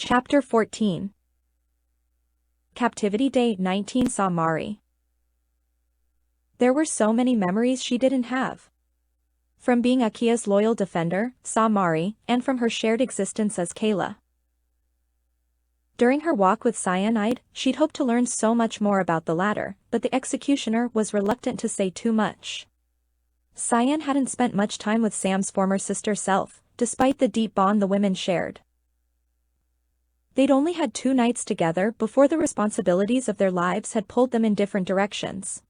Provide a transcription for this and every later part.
Chapter 14. Captivity Day 19. Samari. There were so many memories she didn't have. From being Akia's loyal defender, Samari, and from her shared existence as Kayla. During her walk with Cyanide, she'd hoped to learn so much more about the latter, but the executioner was reluctant to say too much. Cyan hadn't spent much time with Sam's former sister self, despite the deep bond the women shared. They'd only had 2 nights together before the responsibilities of their lives had pulled them in different directions.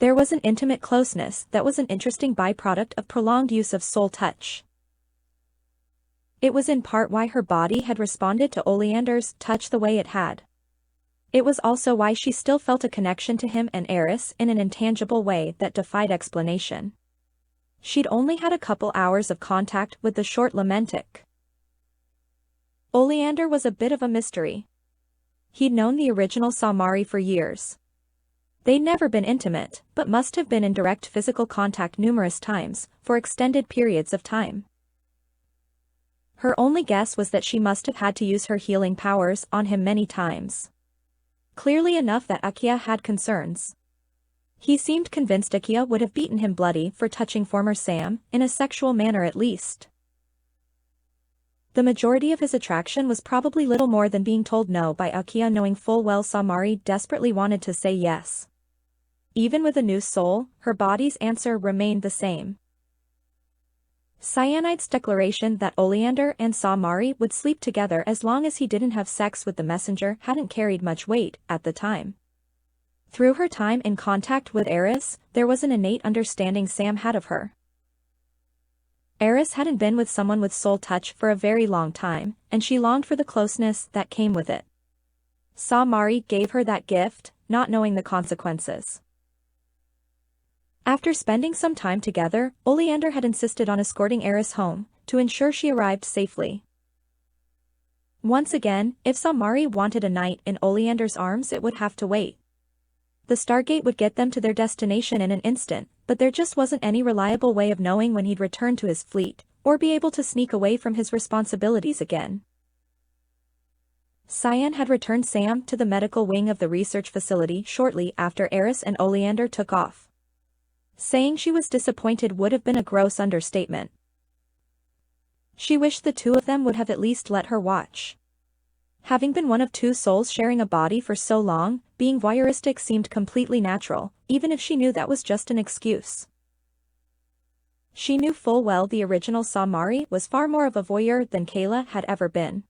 There was an intimate closeness that was an interesting byproduct of prolonged use of soul touch. It was in part why her body had responded to Oleander's touch the way it had. It was also why she still felt a connection to him and Eris in an intangible way that defied explanation. She'd only had a couple hours of contact with the short lamentic. Oleander was a bit of a mystery. He'd known the original Samari for years. They'd never been intimate, but must have been in direct physical contact numerous times, for extended periods of time. Her only guess was that she must have had to use her healing powers on him many times. Clearly enough that Akia had concerns. He seemed convinced Akia would have beaten him bloody for touching former Sam, in a sexual manner at least. The majority of his attraction was probably little more than being told no by Akia, knowing full well Samari desperately wanted to say yes. Even with a new soul, her body's answer remained the same. Cyanide's declaration that Oleander and Samari would sleep together as long as he didn't have sex with the messenger hadn't carried much weight at the time. Through her time in contact with Eris, there was an innate understanding Sam had of her. Eris hadn't been with someone with soul touch for a very long time, and she longed for the closeness that came with it. Samari gave her that gift, not knowing the consequences. After spending some time together, Oleander had insisted on escorting Eris home, to ensure she arrived safely. Once again, if Samari wanted a night in Oleander's arms, it would have to wait. The Stargate would get them to their destination in an instant, but there just wasn't any reliable way of knowing when he'd return to his fleet, or be able to sneak away from his responsibilities again. Cyan had returned Sam to the medical wing of the research facility shortly after Eris and Oleander took off. Saying she was disappointed would have been a gross understatement. She wished the two of them would have at least let her watch. Having been one of 2 souls sharing a body for so long, being voyeuristic seemed completely natural, even if she knew that was just an excuse. She knew full well the original Samari was far more of a voyeur than Kayla had ever been.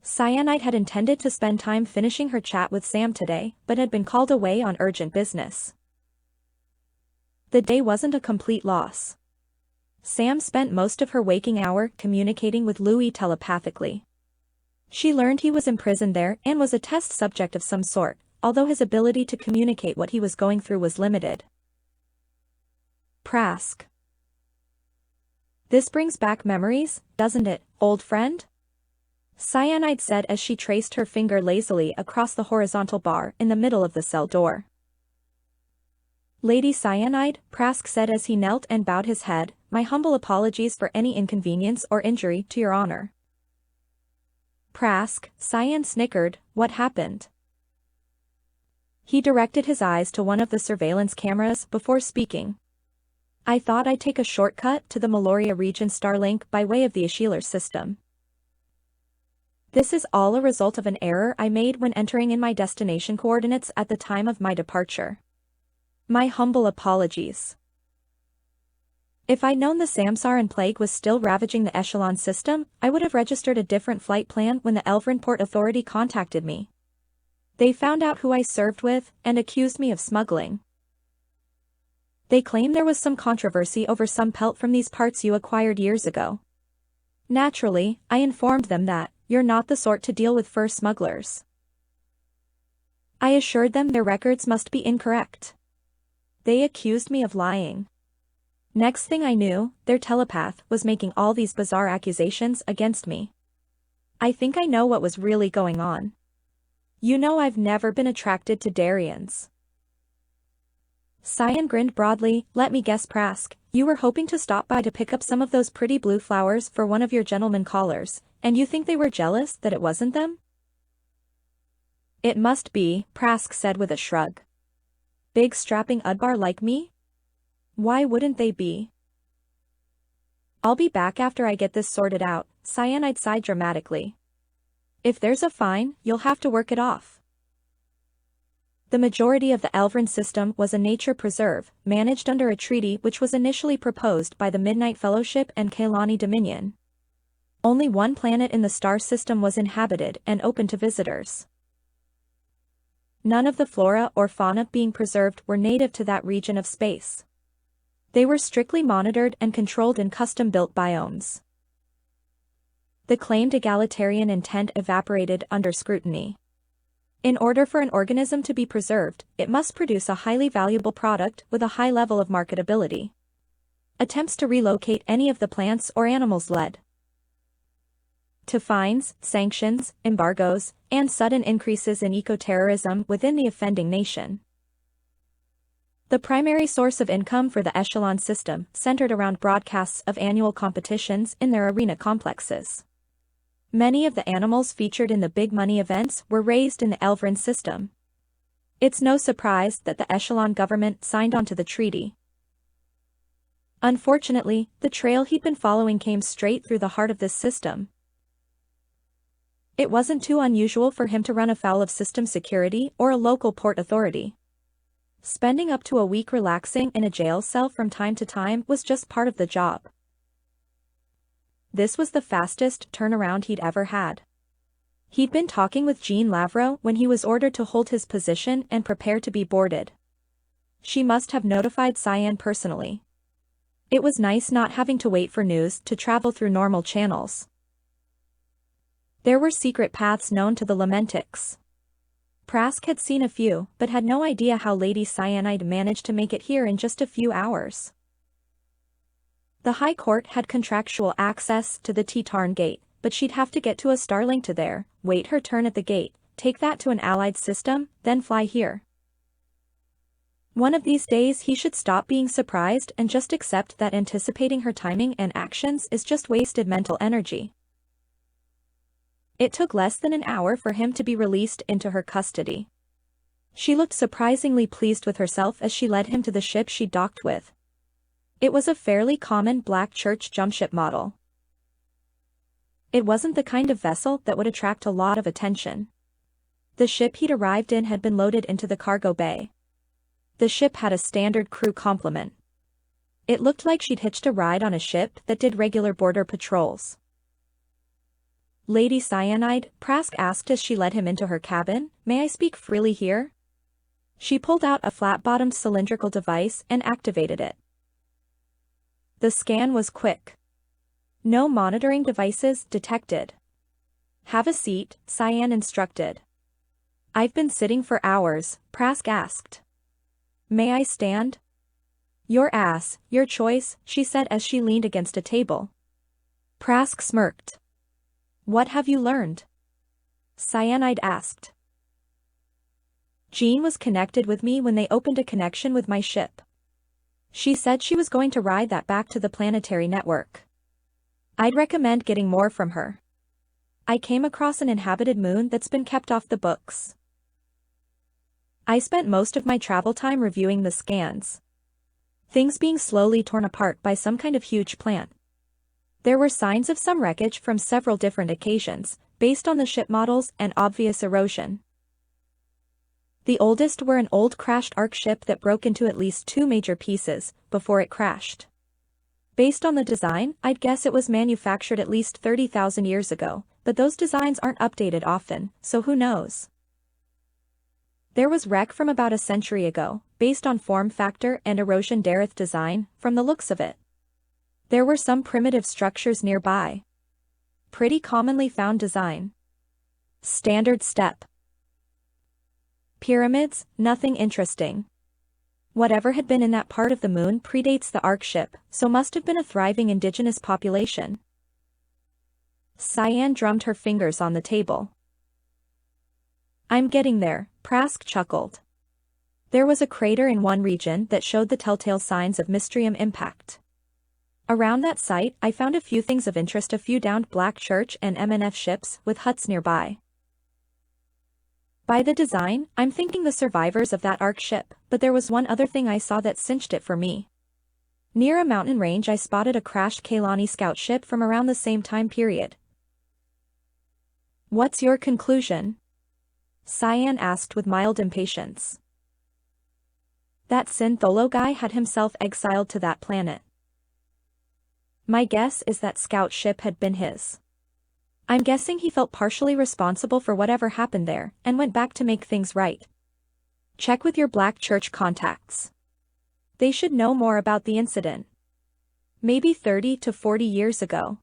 Cyanide had intended to spend time finishing her chat with Sam today, but had been called away on urgent business. The day wasn't a complete loss. Sam spent most of her waking hour communicating with Louis telepathically. She learned he was imprisoned there and was a test subject of some sort, although his ability to communicate what he was going through was limited. Prask. This brings back memories, doesn't it, old friend? Cyanide said as she traced her finger lazily across the horizontal bar in the middle of the cell door. Lady Cyanide, Prask said as he knelt and bowed his head, my humble apologies for any inconvenience or injury to your honor. Prask, Cyan snickered, what happened? He directed his eyes to one of the surveillance cameras before speaking. I thought I'd take a shortcut to the Meloria region Starlink by way of the Ashilar system. This is all a result of an error I made when entering in my destination coordinates at the time of my departure. My humble apologies. If I'd known the Samsaran plague was still ravaging the Echelon system, I would have registered a different flight plan when the Elvrin Port Authority contacted me. They found out who I served with, and accused me of smuggling. They claim there was some controversy over some pelt from these parts you acquired years ago. Naturally, I informed them that, you're not the sort to deal with fur smugglers. I assured them their records must be incorrect. They accused me of lying. Next thing I knew, their telepath was making all these bizarre accusations against me. I think I know what was really going on. You know I've never been attracted to Darians. Cyan grinned broadly, let me guess Prask, you were hoping to stop by to pick up some of those pretty blue flowers for one of your gentlemen callers, And you think they were jealous that it wasn't them? It must be, Prask said with a shrug. Big strapping Udbar like me? Why wouldn't they be? I'll be back after I get this sorted out, Cyanide sighed dramatically. If there's a fine, you'll have to work it off. The majority of the Elvran system was a nature preserve, managed under a treaty which was initially proposed by the Midnight Fellowship and Kailani Dominion. Only one planet in the star system was inhabited and open to visitors. None of the flora or fauna being preserved were native to that region of space. They were strictly monitored and controlled in custom-built biomes. The claimed egalitarian intent evaporated under scrutiny. In order for an organism to be preserved, it must produce a highly valuable product with a high level of marketability. Attempts to relocate any of the plants or animals led to fines, sanctions, embargoes, and sudden increases in eco-terrorism within the offending nation. The primary source of income for the Echelon system centered around broadcasts of annual competitions in their arena complexes. Many of the animals featured in the big money events were raised in the Elvran system. It's no surprise that the Echelon government signed onto the treaty. Unfortunately, the trail he'd been following came straight through the heart of this system. It wasn't too unusual for him to run afoul of system security or a local port authority. Spending up to a week relaxing in a jail cell from time to time was just part of the job. This was the fastest turnaround he'd ever had. He'd been talking with Jean Lavro when he was ordered to hold his position and prepare to be boarded. She must have notified Cyan personally. It was nice not having to wait for news to travel through normal channels. There were secret paths known to the Lamentics. Prask had seen a few, but had no idea how Lady Cyanide managed to make it here in just a few hours. The High Court had contractual access to the T-Tarn Gate, but she'd have to get to a Starlink to there, wait her turn at the gate, take that to an allied system, then fly here. One of these days he should stop being surprised and just accept that anticipating her timing and actions is just wasted mental energy. It took less than an hour for him to be released into her custody. She looked surprisingly pleased with herself as she led him to the ship she docked with. It was a fairly common black church jumpship model. It wasn't the kind of vessel that would attract a lot of attention. The ship he'd arrived in had been loaded into the cargo bay. The ship had a standard crew complement. It looked like she'd hitched a ride on a ship that did regular border patrols. Lady Cyanide, Prask asked as she led him into her cabin, "May I speak freely here?" She pulled out a flat-bottomed cylindrical device and activated it. The scan was quick. No monitoring devices detected. "Have a seat," Cyan instructed. "I've been sitting for hours," Prask asked. "May I stand?" "Your ass, your choice," she said as she leaned against a table. Prask smirked. "What have you learned?" Cyanide asked. "Jean was connected with me when they opened a connection with my ship. She said she was going to ride that back to the planetary network. I'd recommend getting more from her. I came across an inhabited moon that's been kept off the books. I spent most of my travel time reviewing the scans. Things being slowly torn apart by some kind of huge plant. There were signs of some wreckage from several different occasions, based on the ship models and obvious erosion. The oldest were an old crashed Ark ship that broke into at least 2 major pieces before it crashed. Based on the design, I'd guess it was manufactured at least 30,000 years ago, but those designs aren't updated often, so who knows? There was wreck from about a century ago, based on form factor and erosion Dareth design, from the looks of it. There were some primitive structures nearby. Pretty commonly found design. Standard step. Pyramids, nothing interesting. Whatever had been in that part of the moon predates the Ark ship, so must have been a thriving indigenous population. Cyan drummed her fingers on the table. "I'm getting there," Prask chuckled. There was a crater in one region that showed the telltale signs of Mystrium impact. Around that site, I found a few things of interest: a few downed black church and MNF ships with huts nearby. By the design, I'm thinking the survivors of that Ark ship, but there was one other thing I saw that cinched it for me. Near a mountain range I spotted a crashed Kaylani scout ship from around the same time period. What's your conclusion? Cyan asked with mild impatience. That Syntholo guy had himself exiled to that planet. My guess is that scout ship had been his. I'm guessing he felt partially responsible for whatever happened there, and went back to make things right. Check with your Black Church contacts. They should know more about the incident. Maybe 30 to 40 years ago.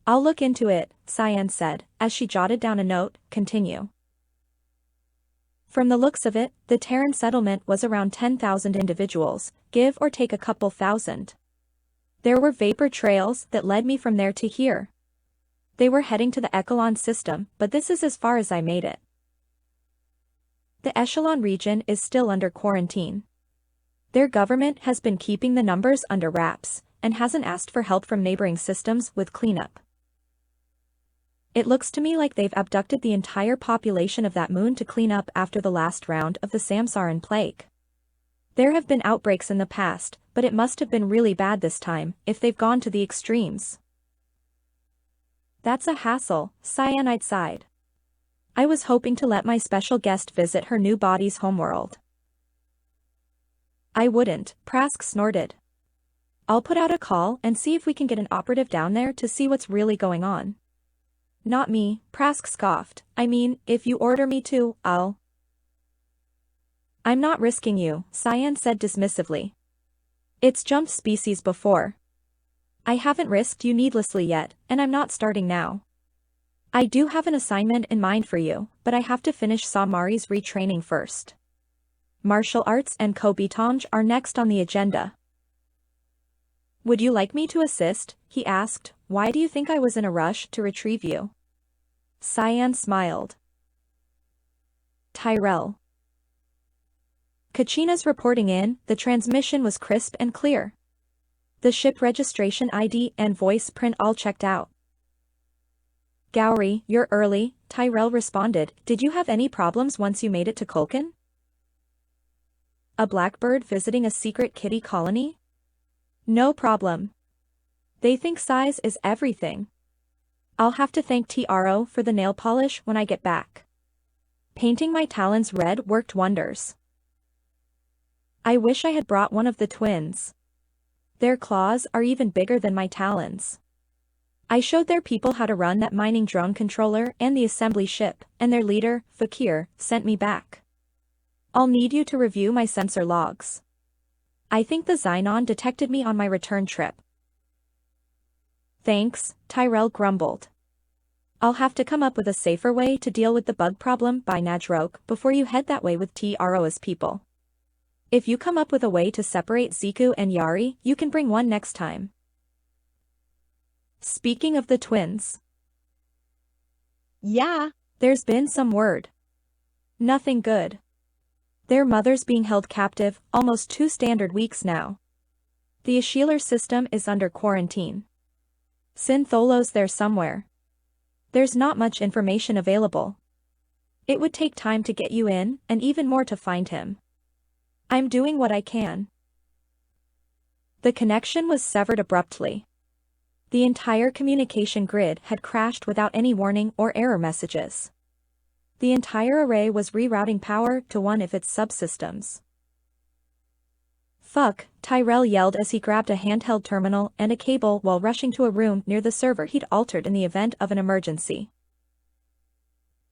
I'll look into it, Cyan said, as she jotted down a note. Continue. From the looks of it, the Terran settlement was around 10,000 individuals, give or take a couple thousand. There were vapor trails that led me from there to here. They were heading to the Echelon system, but this is as far as I made it. The Echelon region is still under quarantine. Their government has been keeping the numbers under wraps, and hasn't asked for help from neighboring systems with cleanup. It looks to me like they've abducted the entire population of that moon to clean up after the last round of the Samsaran plague. There have been outbreaks in the past, but it must have been really bad this time, if they've gone to the extremes. That's a hassle, Cyanide sighed. I was hoping to let my special guest visit her new body's homeworld. I wouldn't, Prask snorted. I'll put out a call and see if we can get an operative down there to see what's really going on. Not me, Prask scoffed. I mean, if you order me to, I'll. I'm not risking you, Cyan said dismissively. It's jumped species before. I haven't risked you needlessly yet, and I'm not starting now. I do have an assignment in mind for you, but I have to finish Samari's retraining first. Martial arts and Kobitanj are next on the agenda. Would you like me to assist? He asked. Why do you think I was in a rush to retrieve you? Cyan smiled. Tyrell. Kachina's reporting in. The transmission was crisp and clear. The ship registration ID and voice print all checked out. Gowrie, you're early, Tyrell responded. Did you have any problems once you made it to Kulkin? A blackbird visiting a secret kitty colony? No problem. They think size is everything. I'll have to thank TRO for the nail polish when I get back. Painting my talons red worked wonders. I wish I had brought one of the twins. Their claws are even bigger than my talons. I showed their people how to run that mining drone controller and the assembly ship, and their leader, Fakir, sent me back. I'll need you to review my sensor logs. I think the Xenon detected me on my return trip. Thanks, Tyrell grumbled. I'll have to come up with a safer way to deal with the bug problem by Najrok before you head that way with TRO's people. If you come up with a way to separate Ziku and Yari, you can bring one next time. Speaking of the twins. Yeah, there's been some word. Nothing good. Their mother's being held captive almost 2 standard weeks now. The Ashilar system is under quarantine. Syntholo's there somewhere. There's not much information available. It would take time to get you in, and even more to find him. I'm doing what I can. The connection was severed abruptly. The entire communication grid had crashed without any warning or error messages. The entire array was rerouting power to one of its subsystems. Fuck, Tyrell yelled as he grabbed a handheld terminal and a cable while rushing to a room near the server he'd altered in the event of an emergency.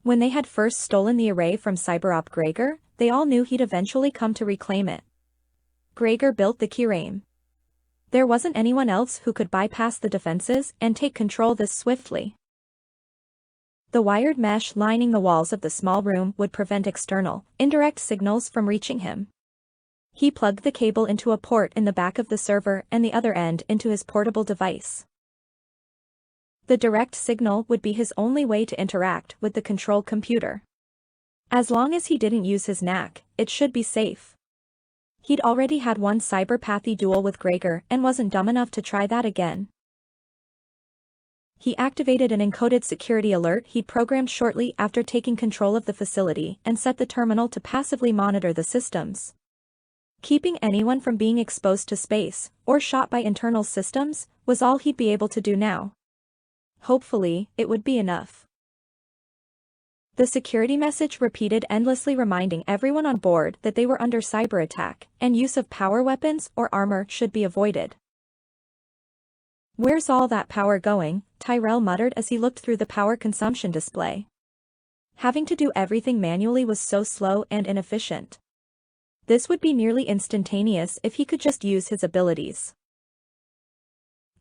When they had first stolen the array from Cyberop Gregor, they all knew he'd eventually come to reclaim it. Gregor built the Kirame. There wasn't anyone else who could bypass the defenses and take control this swiftly. The wired mesh lining the walls of the small room would prevent external, indirect signals from reaching him. He plugged the cable into a port in the back of the server and the other end into his portable device. The direct signal would be his only way to interact with the control computer. As long as he didn't use his knack, it should be safe. He'd already had one cyberpathy duel with Gregor and wasn't dumb enough to try that again. He activated an encoded security alert he'd programmed shortly after taking control of the facility and set the terminal to passively monitor the systems. Keeping anyone from being exposed to space, or shot by internal systems, was all he'd be able to do now. Hopefully, it would be enough. The security message repeated endlessly, reminding everyone on board that they were under cyber attack, and use of power weapons or armor should be avoided. "Where's all that power going?" Tyrell muttered as he looked through the power consumption display. Having to do everything manually was so slow and inefficient. This would be nearly instantaneous if he could just use his abilities.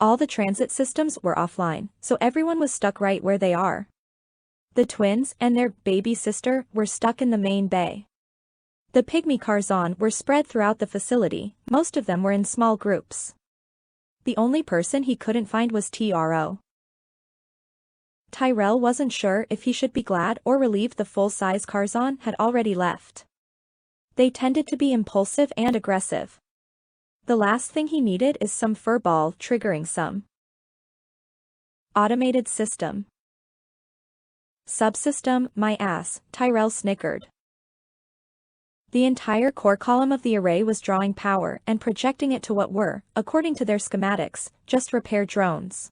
All the transit systems were offline, so everyone was stuck right where they are. The twins and their baby sister were stuck in the main bay. The pygmy Karzan were spread throughout the facility, most of them were in small groups. The only person he couldn't find was Tro. Tyrell wasn't sure if he should be glad or relieved the full-size Karzan had already left. They tended to be impulsive and aggressive. The last thing he needed is some furball triggering some automated system. Subsystem, my ass, Tyrell snickered. The entire core column of the array was drawing power and projecting it to what were, according to their schematics, just repair drones.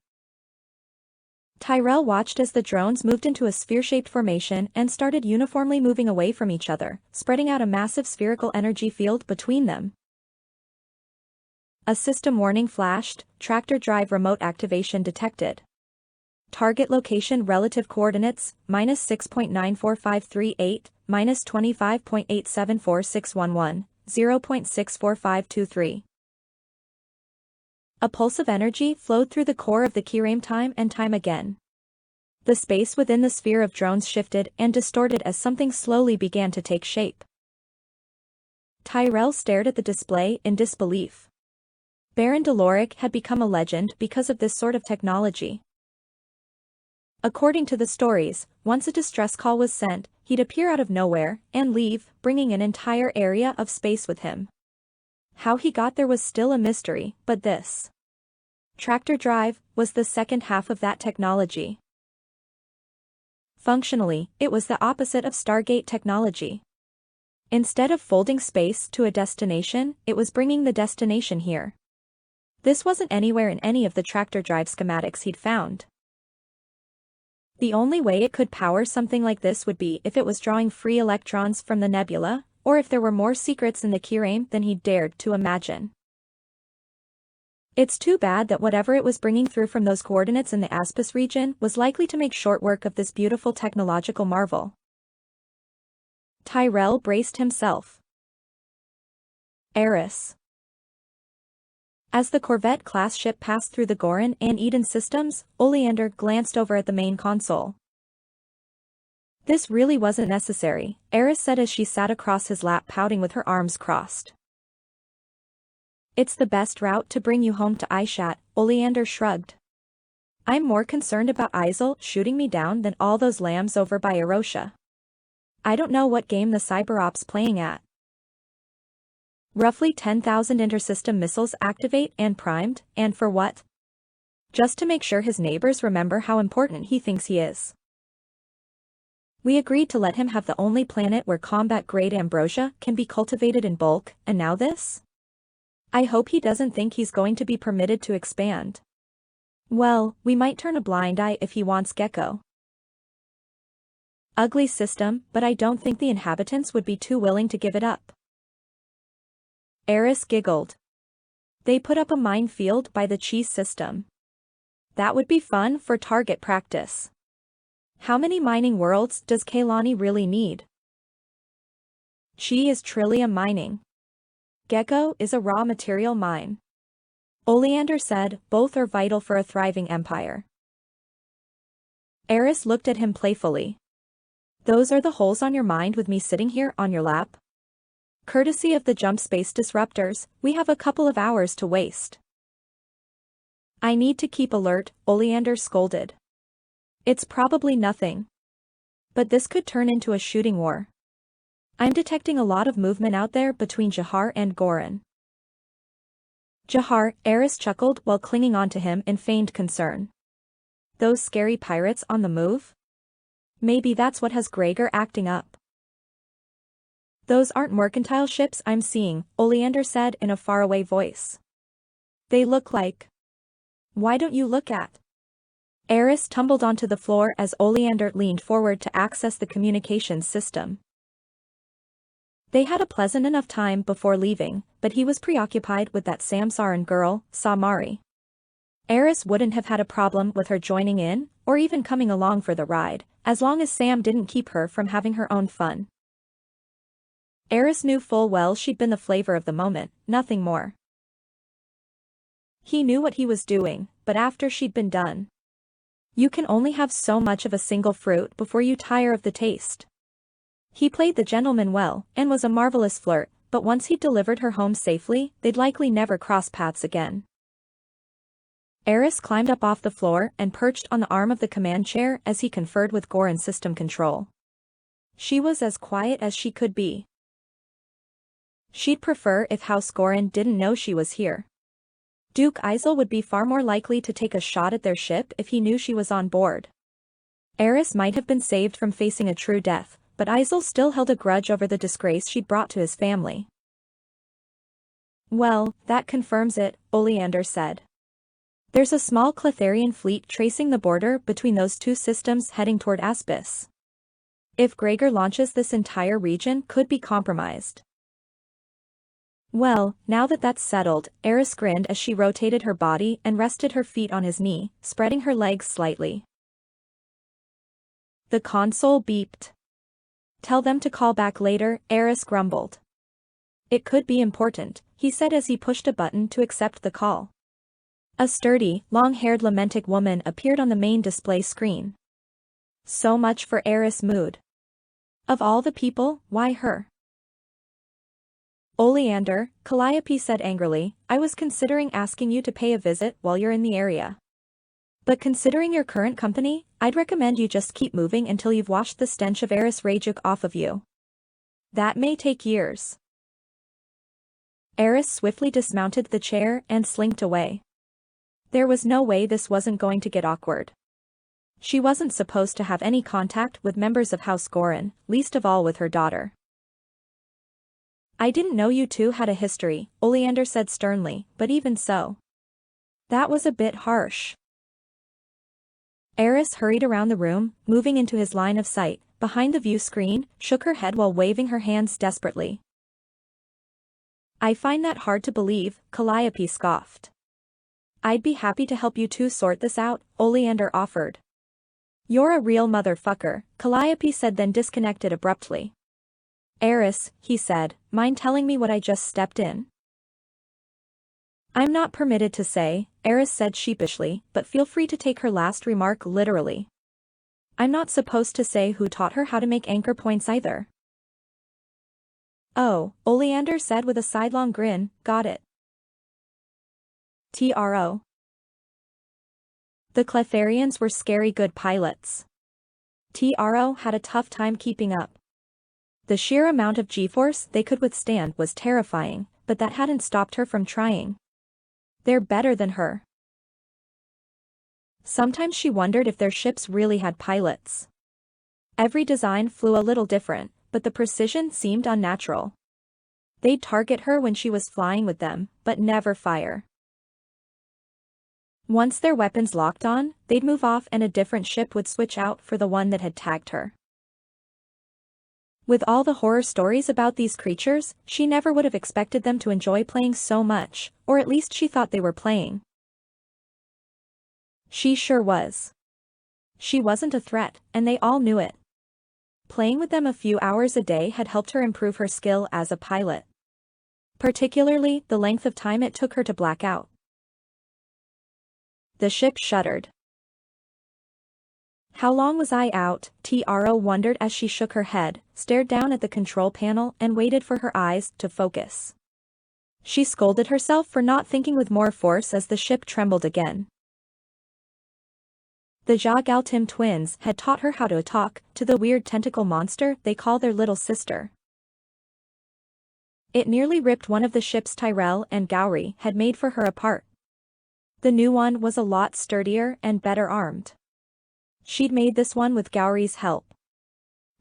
Tyrell watched as the drones moved into a sphere-shaped formation and started uniformly moving away from each other, spreading out a massive spherical energy field between them. A system warning flashed, tractor drive remote activation detected. Target location relative coordinates, -6.94538, -25.874611, 0.64523. A pulse of energy flowed through the core of the keyrame time and time again. The space within the sphere of drones shifted and distorted as something slowly began to take shape. Tyrell stared at the display in disbelief. Baron Deloric had become a legend because of this sort of technology. According to the stories, once a distress call was sent, he'd appear out of nowhere and leave, bringing an entire area of space with him. How he got there was still a mystery, but this tractor drive was the second half of that technology. Functionally, it was the opposite of Stargate technology. Instead of folding space to a destination, it was bringing the destination here. This wasn't anywhere in any of the tractor drive schematics he'd found. The only way it could power something like this would be if it was drawing free electrons from the nebula, or if there were more secrets in the keyrame than he'd dared to imagine. It's too bad that whatever it was bringing through from those coordinates in the Aspis region was likely to make short work of this beautiful technological marvel. Tyrell braced himself. Eris. As the Corvette-class ship passed through the Goran and Eden systems, Oleander glanced over at the main console. "This really wasn't necessary," Eris said as she sat across his lap pouting with her arms crossed. "It's the best route to bring you home to Aishat," Oleander shrugged. "I'm more concerned about Isel shooting me down than all those lambs over by Erosha. I don't know what game the CyberOps playing at." Roughly 10,000 intersystem missiles activate and primed, and for what? Just to make sure his neighbors remember how important he thinks he is. We agreed to let him have the only planet where combat-grade ambrosia can be cultivated in bulk, and now this? I hope he doesn't think he's going to be permitted to expand. Well, we might turn a blind eye if he wants Gecko. Ugly system, but I don't think the inhabitants would be too willing to give it up. Eris giggled. They put up a minefield by the cheese system. That would be fun for target practice. How many mining worlds does Kaylani really need? Chi is trillium mining. Gecko is a raw material mine. Oleander said, both are vital for a thriving empire. Eris looked at him playfully. Those are the holes on your mind with me sitting here on your lap? Courtesy of the jump space disruptors, we have a couple of hours to waste. I need to keep alert, Oleander scolded. It's probably nothing. But this could turn into a shooting war. I'm detecting a lot of movement out there between Jahar and Goran. Jahar, Eris chuckled while clinging onto him in feigned concern. Those scary pirates on the move? Maybe that's what has Gregor acting up. Those aren't mercantile ships I'm seeing, Oleander said in a faraway voice. They look like. Why don't you look at? Eris tumbled onto the floor as Oleander leaned forward to access the communications system. They had a pleasant enough time before leaving, but he was preoccupied with that Samsaran girl, Samari. Eris wouldn't have had a problem with her joining in, or even coming along for the ride, as long as Sam didn't keep her from having her own fun. Eris knew full well she'd been the flavor of the moment, nothing more. He knew what he was doing, but after she'd been done. You can only have so much of a single fruit before you tire of the taste. He played the gentleman well, and was a marvelous flirt, but once he'd delivered her home safely, they'd likely never cross paths again. Eris climbed up off the floor and perched on the arm of the command chair as he conferred with Goran system control. She was as quiet as she could be. She'd prefer if House Goran didn't know she was here. Duke Isel would be far more likely to take a shot at their ship if he knew she was on board. Eris might have been saved from facing a true death, but Isel still held a grudge over the disgrace she'd brought to his family. Well, that confirms it, Oleander said. There's a small Cletharian fleet tracing the border between those two systems heading toward Aspis. If Gregor launches, this entire region could be compromised. Well, now that that's settled, Eris grinned as she rotated her body and rested her feet on his knee, spreading her legs slightly. The console beeped. Tell them to call back later, Eris grumbled. It could be important, he said as he pushed a button to accept the call. A sturdy, long-haired lamentic woman appeared on the main display screen. So much for Eris' mood. Of all the people, why her? Oleander, Calliope said angrily, I was considering asking you to pay a visit while you're in the area. But considering your current company, I'd recommend you just keep moving until you've washed the stench of Eris Rajuk off of you. That may take years. Eris swiftly dismounted the chair and slinked away. There was no way this wasn't going to get awkward. She wasn't supposed to have any contact with members of House Goran, least of all with her daughter. I didn't know you two had a history, Oleander said sternly, but even so. That was a bit harsh. Eris hurried around the room, moving into his line of sight, behind the view screen, shook her head while waving her hands desperately. I find that hard to believe, Calliope scoffed. I'd be happy to help you two sort this out, Oleander offered. You're a real motherfucker, Calliope said, then disconnected abruptly. Eris, he said, mind telling me what I just stepped in? I'm not permitted to say, Eris said sheepishly, but feel free to take her last remark literally. I'm not supposed to say who taught her how to make anchor points either. Oh, Oleander said with a sidelong grin, got it. TRO. The Cletharians were scary good pilots. TRO had a tough time keeping up. The sheer amount of G-force they could withstand was terrifying, but that hadn't stopped her from trying. They're better than her. Sometimes she wondered if their ships really had pilots. Every design flew a little different, but the precision seemed unnatural. They'd target her when she was flying with them, but never fire. Once their weapons locked on, they'd move off and a different ship would switch out for the one that had tagged her. With all the horror stories about these creatures, she never would have expected them to enjoy playing so much, or at least she thought they were playing. She sure was. She wasn't a threat, and they all knew it. Playing with them a few hours a day had helped her improve her skill as a pilot. Particularly, the length of time it took her to black out. The ship shuddered. How long was I out? TRO wondered as she shook her head, stared down at the control panel and waited for her eyes to focus. She scolded herself for not thinking with more force as the ship trembled again. The Jagaltim twins had taught her how to talk to the weird tentacle monster they call their little sister. It nearly ripped one of the ships Tyrell and Gowrie had made for her apart. The new one was a lot sturdier and better armed. She'd made this one with Gowrie's help.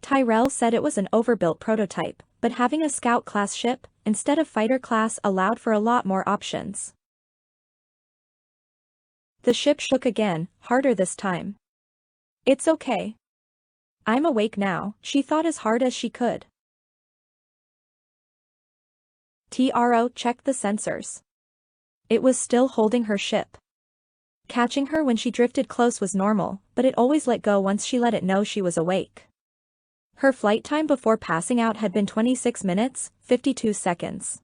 Tyrell said it was an overbuilt prototype, but having a scout-class ship, instead of fighter-class, allowed for a lot more options. The ship shook again, harder this time. "It's okay. I'm awake now," she thought as hard as she could. TRO checked the sensors. It was still holding her ship. Catching her when she drifted close was normal, but it always let go once she let it know she was awake. Her flight time before passing out had been 26 minutes, 52 seconds.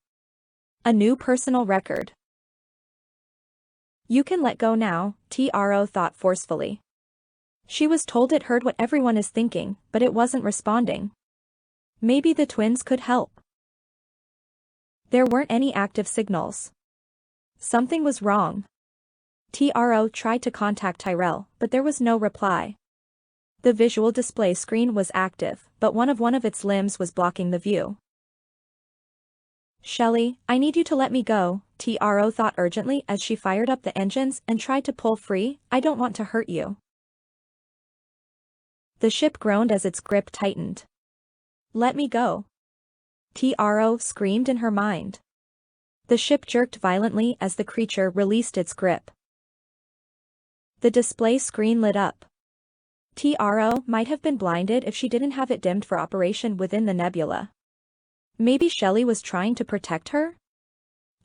A new personal record. "You can let go now," TRO thought forcefully. She was told it heard what everyone is thinking, but it wasn't responding. Maybe the twins could help. There weren't any active signals. Something was wrong. TRO tried to contact Tyrell, but there was no reply. The visual display screen was active, but one of its limbs was blocking the view. "Shelley, I need you to let me go," TRO thought urgently as she fired up the engines and tried to pull free. "I don't want to hurt you." The ship groaned as its grip tightened. "Let me go," TRO screamed in her mind. The ship jerked violently as the creature released its grip. The display screen lit up. TRO might have been blinded if she didn't have it dimmed for operation within the nebula. Maybe Shelley was trying to protect her?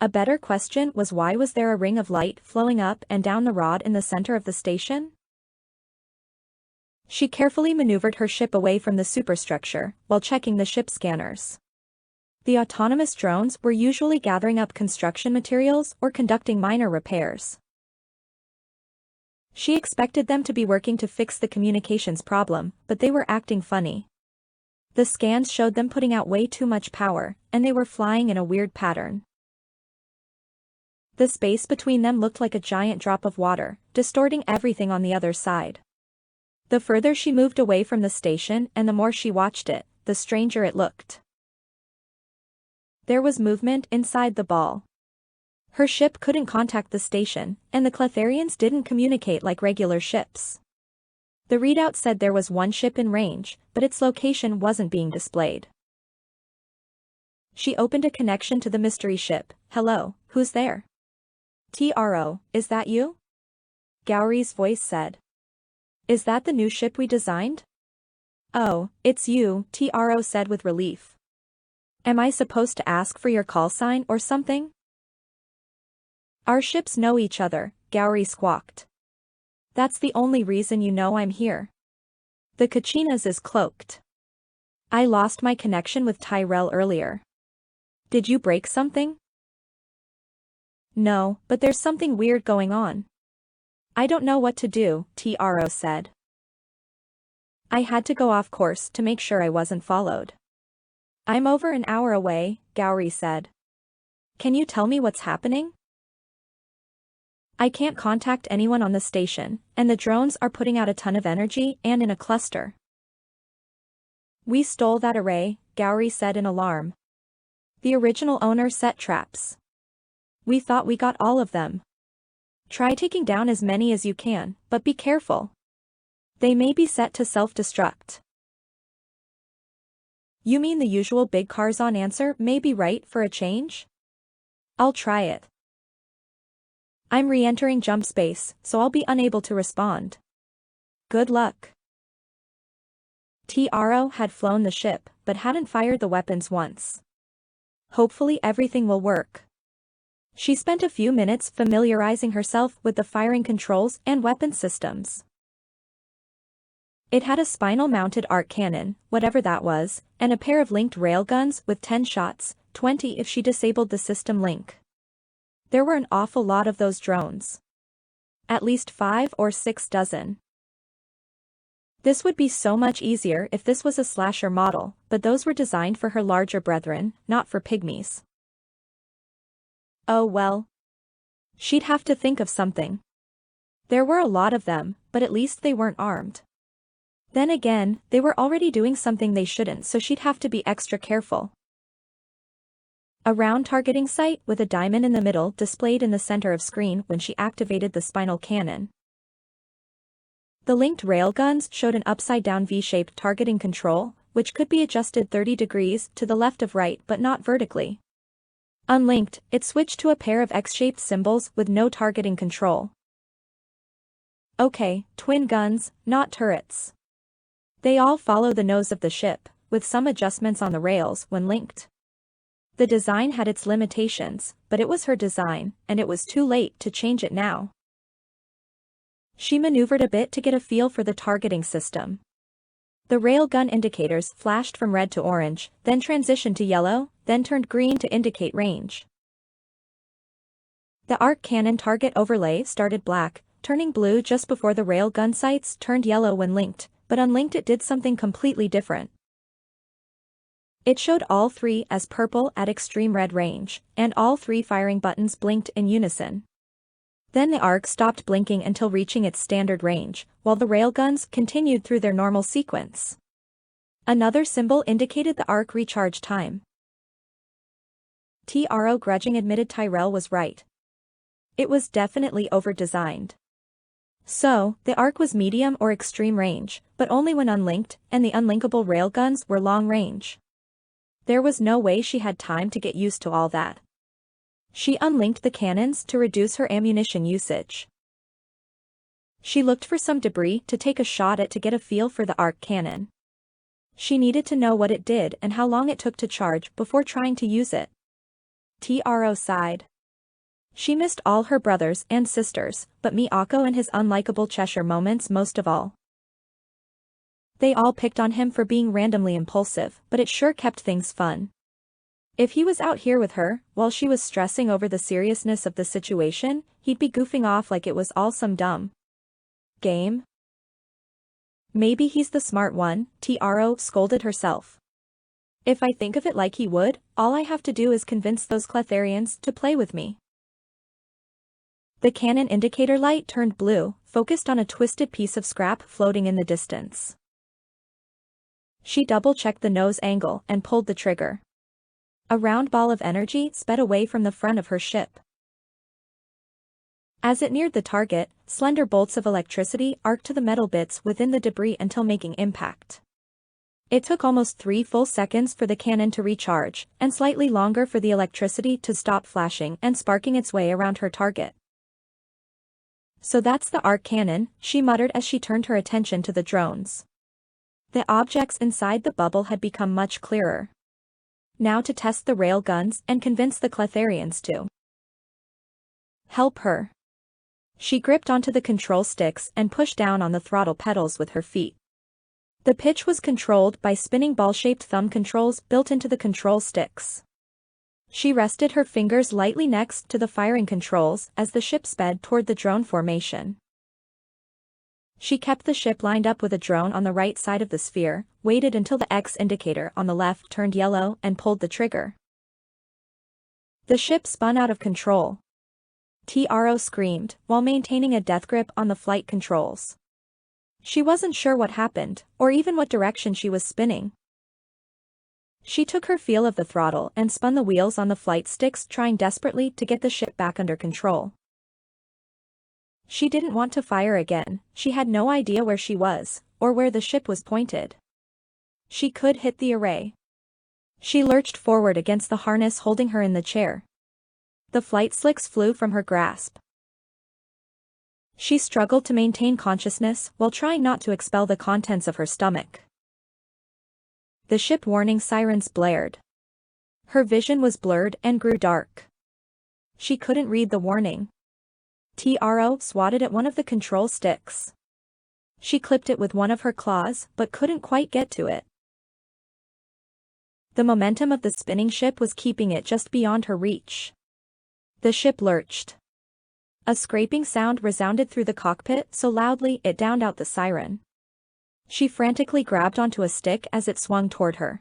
A better question was, why was there a ring of light flowing up and down the rod in the center of the station? She carefully maneuvered her ship away from the superstructure while checking the ship scanners. The autonomous drones were usually gathering up construction materials or conducting minor repairs. She expected them to be working to fix the communications problem, but they were acting funny. The scans showed them putting out way too much power, and they were flying in a weird pattern. The space between them looked like a giant drop of water, distorting everything on the other side. The further she moved away from the station and the more she watched it, the stranger it looked. There was movement inside the ball. Her ship couldn't contact the station, and the Cletharians didn't communicate like regular ships. The readout said there was one ship in range, but its location wasn't being displayed. She opened a connection to the mystery ship. "Hello, who's there?" "TRO, is that you?" Gowrie's voice said. "Is that the new ship we designed?" "Oh, it's you," TRO said with relief. "Am I supposed to ask for your call sign or something?" "Our ships know each other," Gowrie squawked. "That's the only reason you know I'm here. The Kachinas is cloaked. I lost my connection with Tyrell earlier. Did you break something?" "No, but there's something weird going on. I don't know what to do," TRO said. "I had to go off course to make sure I wasn't followed." "I'm over an hour away," Gowrie said. "Can you tell me what's happening?" "I can't contact anyone on the station, and the drones are putting out a ton of energy and in a cluster." "We stole that array," Gowrie said in alarm. "The original owner set traps. We thought we got all of them. Try taking down as many as you can, but be careful. They may be set to self-destruct." "You mean the usual big cars on answer may be right for a change?" "I'll try it. I'm re-entering jump space, so I'll be unable to respond. Good luck." TRO had flown the ship, but hadn't fired the weapons once. Hopefully everything will work. She spent a few minutes familiarizing herself with the firing controls and weapon systems. It had a spinal-mounted arc cannon, whatever that was, and a pair of linked railguns with 10 shots, 20 if she disabled the system link. There were an awful lot of those drones. At least 5 or 6 dozen. This would be so much easier if this was a slasher model, but those were designed for her larger brethren, not for pygmies. Oh well. She'd have to think of something. There were a lot of them, but at least they weren't armed. Then again, they were already doing something they shouldn't, so she'd have to be extra careful. A round targeting sight with a diamond in the middle displayed in the center of screen when she activated the spinal cannon. The linked railguns showed an upside-down V-shaped targeting control, which could be adjusted 30 degrees to the left of right but not vertically. Unlinked, it switched to a pair of X-shaped symbols with no targeting control. Okay, twin guns, not turrets. They all follow the nose of the ship, with some adjustments on the rails when linked. The design had its limitations, but it was her design, and it was too late to change it now. She maneuvered a bit to get a feel for the targeting system. The railgun indicators flashed from red to orange, then transitioned to yellow, then turned green to indicate range. The arc cannon target overlay started black, turning blue just before the railgun sights turned yellow when linked, but unlinked it did something completely different. It showed all three as purple at extreme red range, and all three firing buttons blinked in unison. Then the arc stopped blinking until reaching its standard range, while the railguns continued through their normal sequence. Another symbol indicated the arc recharge time. TRO grudging admitted Tyrell was right. It was definitely over-designed. So, the arc was medium or extreme range, but only when unlinked, and the unlinkable railguns were long range. There was no way she had time to get used to all that. She unlinked the cannons to reduce her ammunition usage. She looked for some debris to take a shot at to get a feel for the arc cannon. She needed to know what it did and how long it took to charge before trying to use it. TRO sighed. She missed all her brothers and sisters, but Miyako and his unlikable Cheshire moments most of all. They all picked on him for being randomly impulsive, but it sure kept things fun. If he was out here with her, while she was stressing over the seriousness of the situation, he'd be goofing off like it was all some dumb game. Maybe he's the smart one, TRO scolded herself. If I think of it like he would, all I have to do is convince those Cletharians to play with me. The cannon indicator light turned blue, focused on a twisted piece of scrap floating in the distance. She double-checked the nose angle and pulled the trigger. A round ball of energy sped away from the front of her ship. As it neared the target, slender bolts of electricity arced to the metal bits within the debris until making impact. It took almost 3 full seconds for the cannon to recharge, and slightly longer for the electricity to stop flashing and sparking its way around her target. So that's the arc cannon, she muttered as she turned her attention to the drones. The objects inside the bubble had become much clearer. Now to test the rail guns and convince the Cletharians to help her. She gripped onto the control sticks and pushed down on the throttle pedals with her feet. The pitch was controlled by spinning ball-shaped thumb controls built into the control sticks. She rested her fingers lightly next to the firing controls as the ship sped toward the drone formation. She kept the ship lined up with a drone on the right side of the sphere, waited until the X indicator on the left turned yellow and pulled the trigger. The ship spun out of control. TRO screamed, while maintaining a death grip on the flight controls. She wasn't sure what happened, or even what direction she was spinning. She took her feel of the throttle and spun the wheels on the flight sticks, trying desperately to get the ship back under control. She didn't want to fire again. She had no idea where she was, or where the ship was pointed. She could hit the array. She lurched forward against the harness holding her in the chair. The flight slicks flew from her grasp. She struggled to maintain consciousness while trying not to expel the contents of her stomach. The ship warning sirens blared. Her vision was blurred and grew dark. She couldn't read the warning. TRO swatted at one of the control sticks. She clipped it with one of her claws, but couldn't quite get to it. The momentum of the spinning ship was keeping it just beyond her reach. The ship lurched. A scraping sound resounded through the cockpit so loudly it drowned out the siren. She frantically grabbed onto a stick as it swung toward her.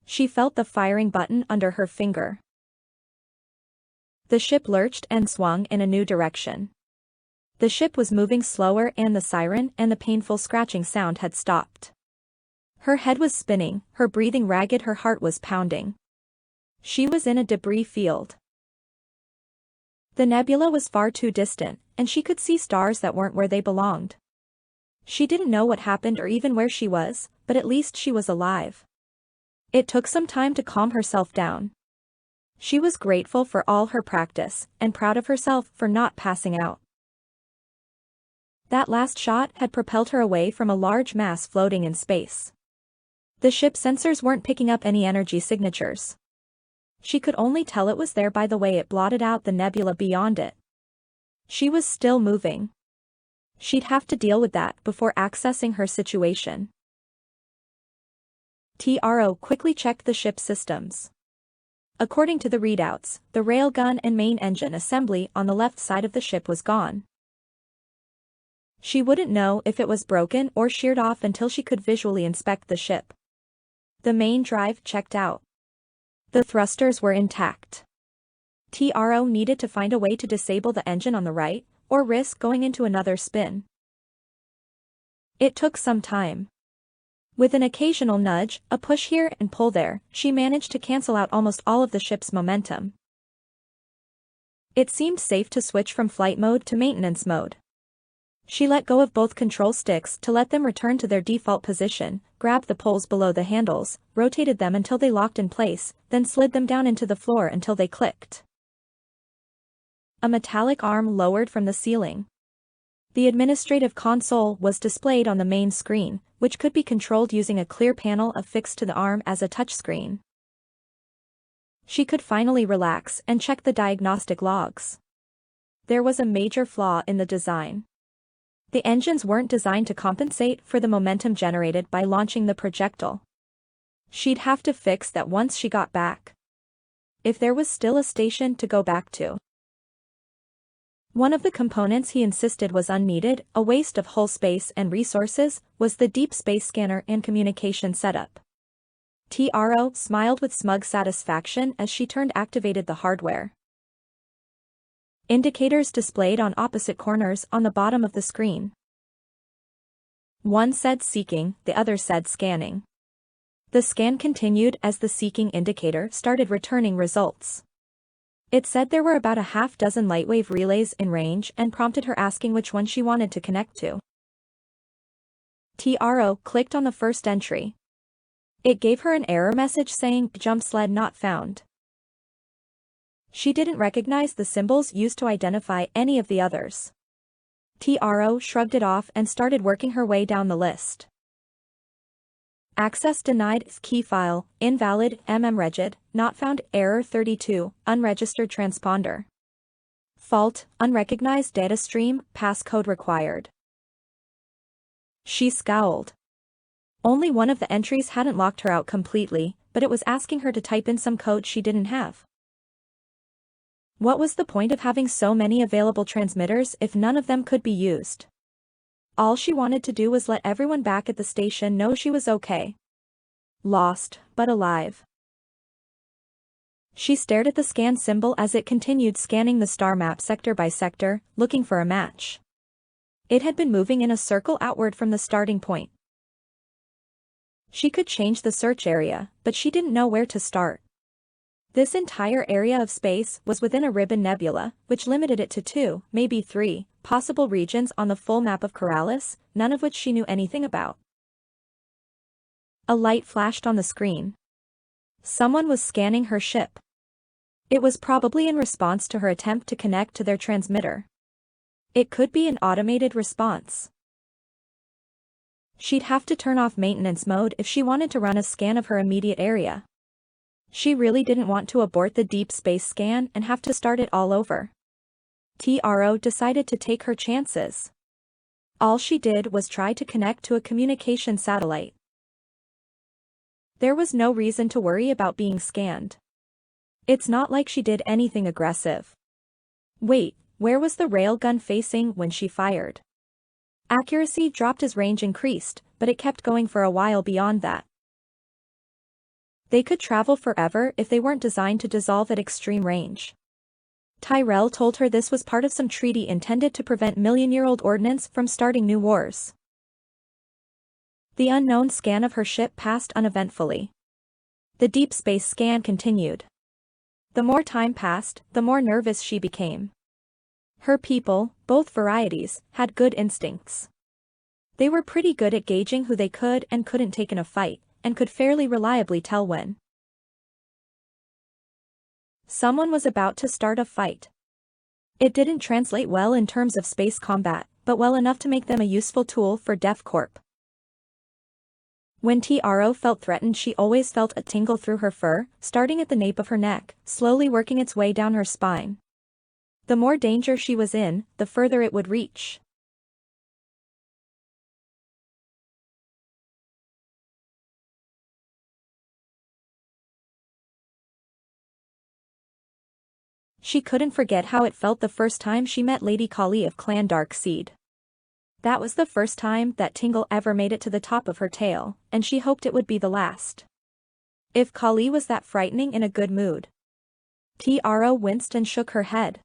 She felt the firing button under her finger. The ship lurched and swung in a new direction. The ship was moving slower and the siren and the painful scratching sound had stopped. Her head was spinning, her breathing ragged, her heart was pounding. She was in a debris field. The nebula was far too distant, and she could see stars that weren't where they belonged. She didn't know what happened or even where she was, but at least she was alive. It took some time to calm herself down. She was grateful for all her practice, and proud of herself for not passing out. That last shot had propelled her away from a large mass floating in space. The ship's sensors weren't picking up any energy signatures. She could only tell it was there by the way it blotted out the nebula beyond it. She was still moving. She'd have to deal with that before accessing her situation. TRO quickly checked the ship's systems. According to the readouts, the railgun and main engine assembly on the left side of the ship was gone. She wouldn't know if it was broken or sheared off until she could visually inspect the ship. The main drive checked out. The thrusters were intact. TRO needed to find a way to disable the engine on the right, or risk going into another spin. It took some time. With an occasional nudge, a push here and pull there, she managed to cancel out almost all of the ship's momentum. It seemed safe to switch from flight mode to maintenance mode. She let go of both control sticks to let them return to their default position, grabbed the poles below the handles, rotated them until they locked in place, then slid them down into the floor until they clicked. A metallic arm lowered from the ceiling. The administrative console was displayed on the main screen, which could be controlled using a clear panel affixed to the arm as a touchscreen. She could finally relax and check the diagnostic logs. There was a major flaw in the design. The engines weren't designed to compensate for the momentum generated by launching the projectile. She'd have to fix that once she got back. If there was still a station to go back to. One of the components he insisted was unneeded, a waste of hull space and resources, was the deep space scanner and communication setup. TRO smiled with smug satisfaction as she activated the hardware. Indicators displayed on opposite corners on the bottom of the screen. One said seeking, the other said scanning. The scan continued as the seeking indicator started returning results. It said there were about a half-dozen lightwave relays in range and prompted her asking which one she wanted to connect to. TRO clicked on the first entry. It gave her an error message saying, "Jump sled not found." She didn't recognize the symbols used to identify any of the others. TRO shrugged it off and started working her way down the list. Access denied, key file, invalid, mmregid, not found, error 32, unregistered transponder. Fault, unrecognized data stream, passcode required. She scowled. Only one of the entries hadn't locked her out completely, but it was asking her to type in some code she didn't have. What was the point of having so many available transmitters if none of them could be used? All she wanted to do was let everyone back at the station know she was okay. Lost, but alive. She stared at the scan symbol as it continued scanning the star map sector by sector, looking for a match. It had been moving in a circle outward from the starting point. She could change the search area, but she didn't know where to start. This entire area of space was within a ribbon nebula, which limited it to 2, maybe 3, possible regions on the full map of Corellis, none of which she knew anything about. A light flashed on the screen. Someone was scanning her ship. It was probably in response to her attempt to connect to their transmitter. It could be an automated response. She'd have to turn off maintenance mode if she wanted to run a scan of her immediate area. She really didn't want to abort the deep space scan and have to start it all over. TRO decided to take her chances. All she did was try to connect to a communication satellite. There was no reason to worry about being scanned. It's not like she did anything aggressive. Wait, where was the railgun facing when she fired? Accuracy dropped as range increased, but it kept going for a while beyond that. They could travel forever if they weren't designed to dissolve at extreme range. Tyrell told her this was part of some treaty intended to prevent million-year-old ordnance from starting new wars. The unknown scan of her ship passed uneventfully. The deep space scan continued. The more time passed, the more nervous she became. Her people, both varieties, had good instincts. They were pretty good at gauging who they could and couldn't take in a fight, and could fairly reliably tell when someone was about to start a fight. It didn't translate well in terms of space combat, but well enough to make them a useful tool for Def Corp. When Taro felt threatened, she always felt a tingle through her fur, starting at the nape of her neck, slowly working its way down her spine. The more danger she was in, the further it would reach. She couldn't forget how it felt the first time she met Lady Kali of Clan Darkseed. That was the first time that tingle ever made it to the top of her tail, and she hoped it would be the last. If Kali was that frightening in a good mood. Taro winced and shook her head.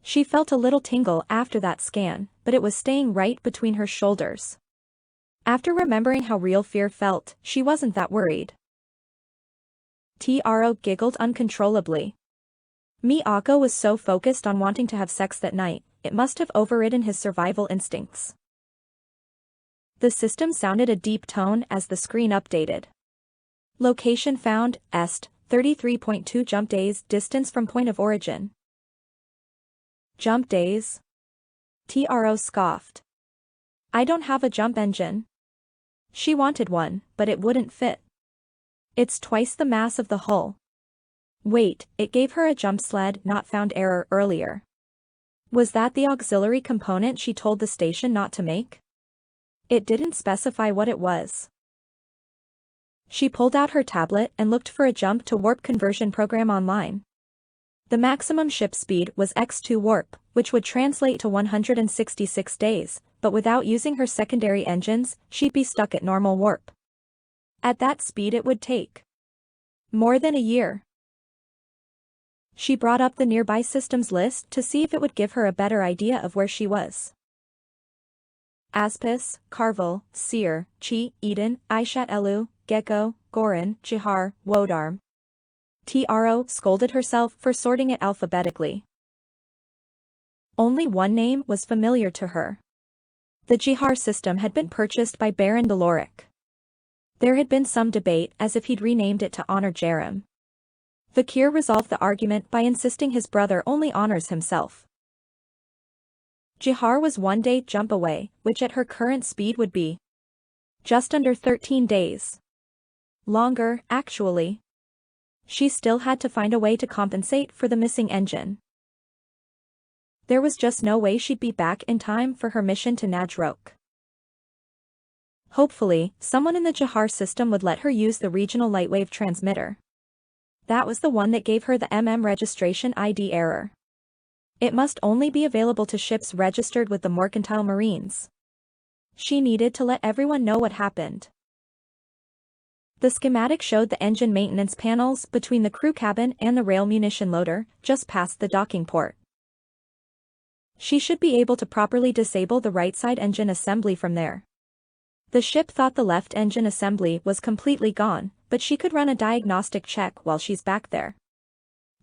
She felt a little tingle after that scan, but it was staying right between her shoulders. After remembering how real fear felt, she wasn't that worried. Taro giggled uncontrollably. Miyako was so focused on wanting to have sex that night, it must have overridden his survival instincts. The system sounded a deep tone as the screen updated. Location found, Est, 33.2 jump days distance from point of origin. Jump days? Taro scoffed. I don't have a jump engine. She wanted one, but it wouldn't fit. It's twice the mass of the hull. Wait, it gave her a jump sled not found error earlier. Was that the auxiliary component she told the station not to make? It didn't specify what it was. She pulled out her tablet and looked for a jump to warp conversion program online. The maximum ship speed was X2 warp, which would translate to 166 days, but without using her secondary engines, she'd be stuck at normal warp. At that speed it would take more than a year. She brought up the nearby systems list to see if it would give her a better idea of where she was. Aspis, Carvel, Seer, Chi, Eden, Aishat Elu, Gecko, Gorin, Jihar, Wodarm. Taro scolded herself for sorting it alphabetically. Only one name was familiar to her. The Jihar system had been purchased by Baron Deloric. There had been some debate as if he'd renamed it to honor Jerem. Vakir resolved the argument by insisting his brother only honors himself. Jihar was 1 day jump away, which at her current speed would be just under 13 days. Longer, actually. She still had to find a way to compensate for the missing engine. There was just no way she'd be back in time for her mission to Najrok. Hopefully, someone in the Jihar system would let her use the regional lightwave transmitter. That was the one that gave her the registration ID error. It must only be available to ships registered with the Mercantile Marines. She needed to let everyone know what happened. The schematic showed the engine maintenance panels between the crew cabin and the rail munition loader, just past the docking port. She should be able to properly disable the right side engine assembly from there. The ship thought the left engine assembly was completely gone, but she could run a diagnostic check while she's back there.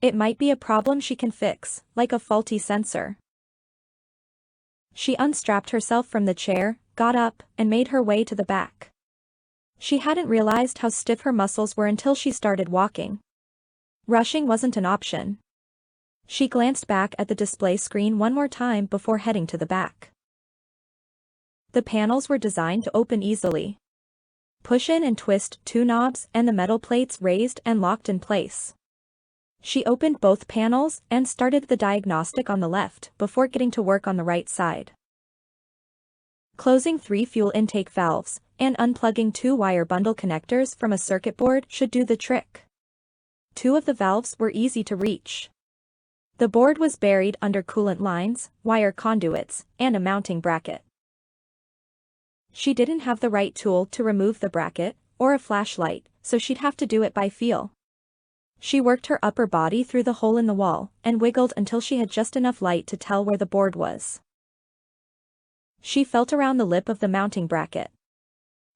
It might be a problem she can fix, like a faulty sensor. She unstrapped herself from the chair, got up, and made her way to the back. She hadn't realized how stiff her muscles were until she started walking. Rushing wasn't an option. She glanced back at the display screen one more time before heading to the back. The panels were designed to open easily. Push in and twist 2 knobs and the metal plates raised and locked in place. She opened both panels and started the diagnostic on the left before getting to work on the right side. Closing 3 fuel intake valves and unplugging 2 wire bundle connectors from a circuit board should do the trick. 2 of the valves were easy to reach. The board was buried under coolant lines, wire conduits, and a mounting bracket. She didn't have the right tool to remove the bracket, or a flashlight, so she'd have to do it by feel. She worked her upper body through the hole in the wall, and wiggled until she had just enough light to tell where the board was. She felt around the lip of the mounting bracket.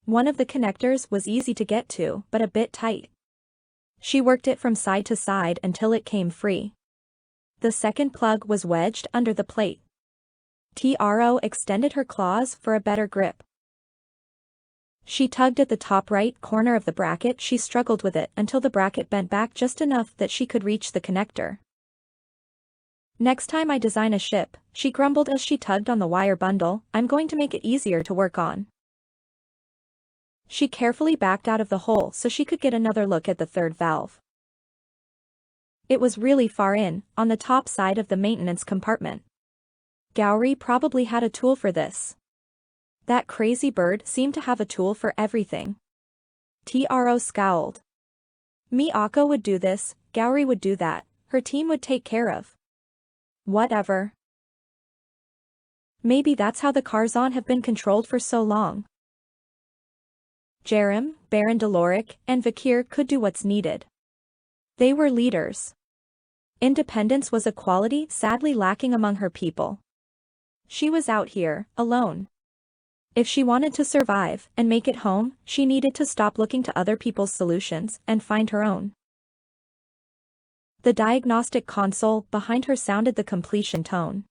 One of the connectors was easy to get to, but a bit tight. She worked it from side to side until it came free. The second plug was wedged under the plate. Tro extended her claws for a better grip. She tugged at the top right corner of the bracket. She struggled with it until the bracket bent back just enough that she could reach the connector. Next time I design a ship, she grumbled as she tugged on the wire bundle, I'm going to make it easier to work on. She carefully backed out of the hole so she could get another look at the third valve. It was really far in, on the top side of the maintenance compartment. Gowrie probably had a tool for this. That crazy bird seemed to have a tool for everything. Tro scowled. Miyako would do this, Gowrie would do that, her team would take care of. Whatever. Maybe that's how the Karzon have been controlled for so long. Jerem, Baron Deloric, and Vakir could do what's needed. They were leaders. Independence was a quality sadly lacking among her people. She was out here, alone. If she wanted to survive and make it home, she needed to stop looking to other people's solutions and find her own. The diagnostic console behind her sounded the completion tone.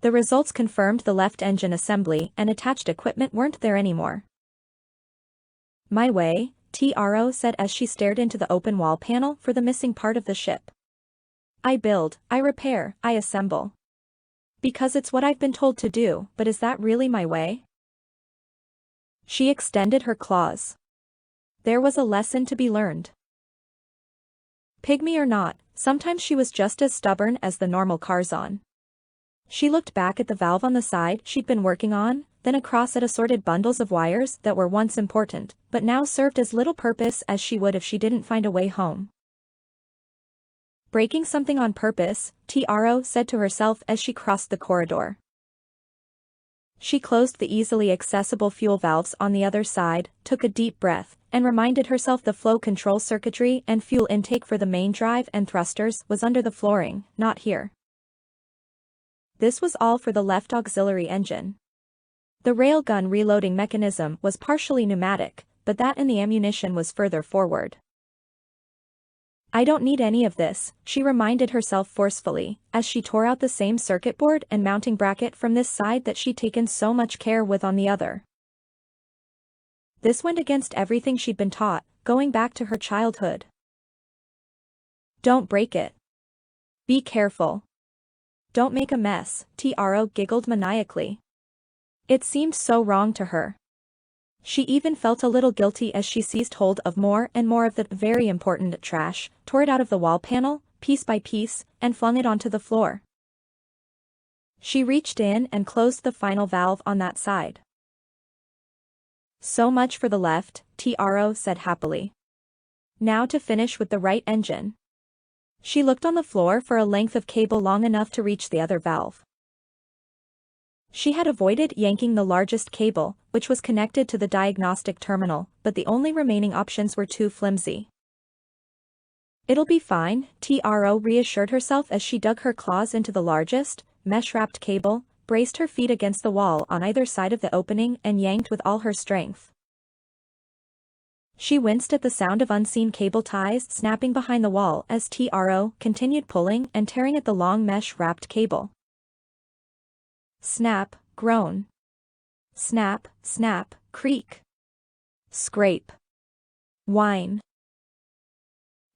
The results confirmed the left engine assembly and attached equipment weren't there anymore. My way, Tro said as she stared into the open wall panel for the missing part of the ship. I build, I repair, I assemble. Because it's what I've been told to do, but is that really my way? She extended her claws. There was a lesson to be learned. Pygmy or not, sometimes she was just as stubborn as the normal Karzon. She looked back at the valve on the side she'd been working on, then across at assorted bundles of wires that were once important, but now served as little purpose as she would if she didn't find a way home. Breaking something on purpose, Tro said to herself as she crossed the corridor. She closed the easily accessible fuel valves on the other side, took a deep breath, and reminded herself the flow control circuitry and fuel intake for the main drive and thrusters was under the flooring, not here. This was all for the left auxiliary engine. The railgun reloading mechanism was partially pneumatic, but that and the ammunition was further forward. I don't need any of this, she reminded herself forcefully, as she tore out the same circuit board and mounting bracket from this side that she'd taken so much care with on the other. This went against everything she'd been taught, going back to her childhood. Don't break it. Be careful. Don't make a mess, Tro giggled maniacally. It seemed so wrong to her. She even felt a little guilty as she seized hold of more and more of the very important trash, tore it out of the wall panel, piece by piece, and flung it onto the floor. She reached in and closed the final valve on that side. So much for the left, Tro said happily. Now to finish with the right engine. She looked on the floor for a length of cable long enough to reach the other valve. She had avoided yanking the largest cable, which was connected to the diagnostic terminal, but the only remaining options were too flimsy. It'll be fine, Tro reassured herself as she dug her claws into the largest, mesh-wrapped cable, braced her feet against the wall on either side of the opening and yanked with all her strength. She winced at the sound of unseen cable ties snapping behind the wall as Tro continued pulling and tearing at the long mesh-wrapped cable. Snap, groan. Snap, snap, creak. Scrape. Whine.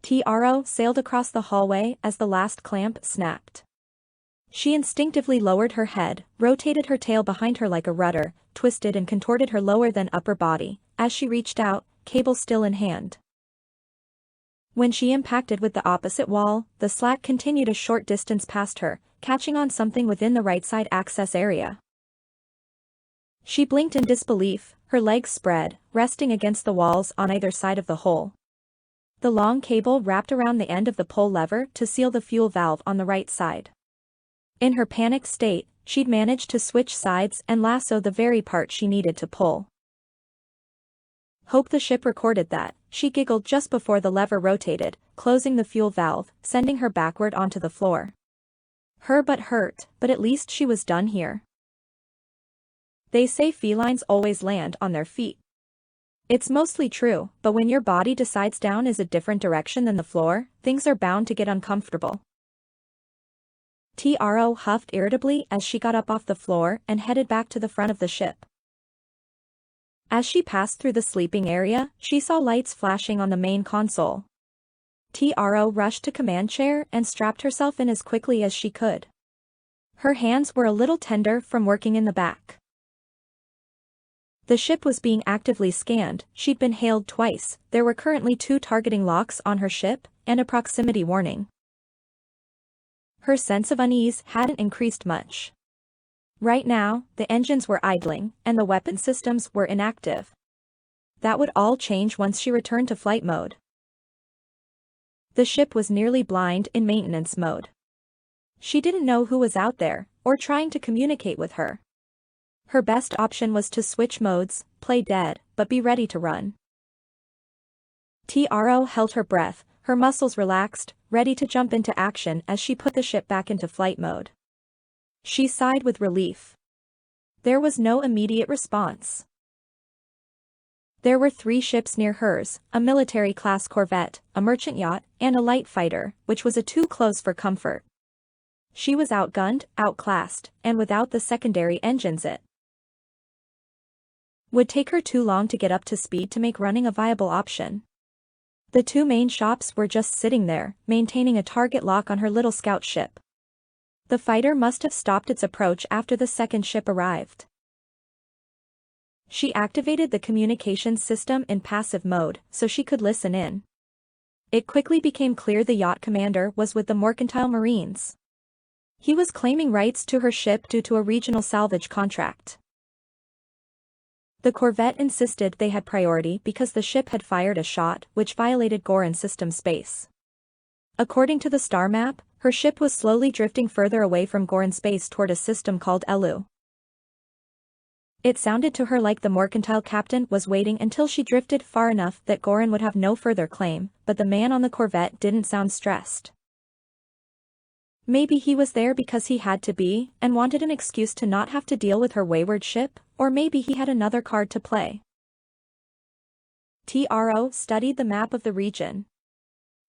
Tro sailed across the hallway as the last clamp snapped. She instinctively lowered her head, rotated her tail behind her like a rudder, twisted and contorted her lower than upper body, as she reached out, cable still in hand. When she impacted with the opposite wall, the slack continued a short distance past her, catching on something within the right side access area. She blinked in disbelief, her legs spread, resting against the walls on either side of the hole. The long cable wrapped around the end of the pull lever to seal the fuel valve on the right side. In her panicked state, she'd managed to switch sides and lasso the very part she needed to pull. Hope the ship recorded that, she giggled just before the lever rotated, closing the fuel valve, sending her backward onto the floor. Her butt hurt, but at least she was done here. They say felines always land on their feet. It's mostly true, but when your body decides down is a different direction than the floor, things are bound to get uncomfortable. TRO huffed irritably as she got up off the floor and headed back to the front of the ship. As she passed through the sleeping area, she saw lights flashing on the main console. TRO rushed to command chair and strapped herself in as quickly as she could. Her hands were a little tender from working in the back. The ship was being actively scanned. She'd been hailed twice. There were currently 2 targeting locks on her ship, and a proximity warning. Her sense of unease hadn't increased much. Right now, the engines were idling, and the weapon systems were inactive. That would all change once she returned to flight mode. The ship was nearly blind in maintenance mode. She didn't know who was out there, or trying to communicate with her. Her best option was to switch modes, play dead, but be ready to run. TRO held her breath, her muscles relaxed, ready to jump into action as she put the ship back into flight mode. She sighed with relief. There was no immediate response. There were 3 ships near hers, a military-class corvette, a merchant yacht, and a light fighter, which was too close for comfort. She was outgunned, outclassed, and without the secondary engines it would take her too long to get up to speed to make running a viable option. The 2 main shops were just sitting there, maintaining a target lock on her little scout ship. The fighter must have stopped its approach after the second ship arrived. She activated the communications system in passive mode so she could listen in. It quickly became clear the yacht commander was with the Mercantile Marines. He was claiming rights to her ship due to a regional salvage contract. The corvette insisted they had priority because the ship had fired a shot which violated Goran system space. According to the star map, her ship was slowly drifting further away from Goran space toward a system called Elu. It sounded to her like the mercantile captain was waiting until she drifted far enough that Goran would have no further claim, but the man on the corvette didn't sound stressed. Maybe he was there because he had to be, and wanted an excuse to not have to deal with her wayward ship, or maybe he had another card to play. TRO studied the map of the region.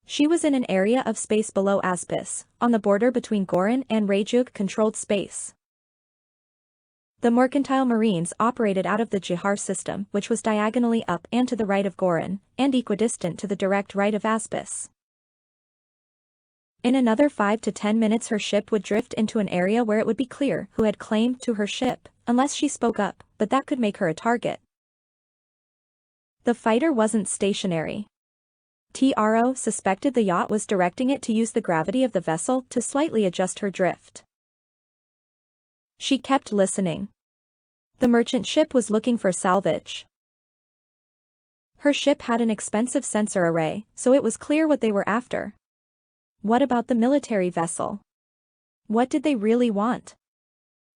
She was in an area of space below Aspis, on the border between Goran and Rayjuk-controlled space. The Mercantile Marines operated out of the Jihar system, which was diagonally up and to the right of Goran, and equidistant to the direct right of Aspis. In another 5 to 10 minutes her ship would drift into an area where it would be clear who had claimed to her ship, unless she spoke up, but that could make her a target. The fighter wasn't stationary. TRO suspected the yacht was directing it to use the gravity of the vessel to slightly adjust her drift. She kept listening. The merchant ship was looking for salvage. Her ship had an expensive sensor array, so it was clear what they were after. What about the military vessel? What did they really want?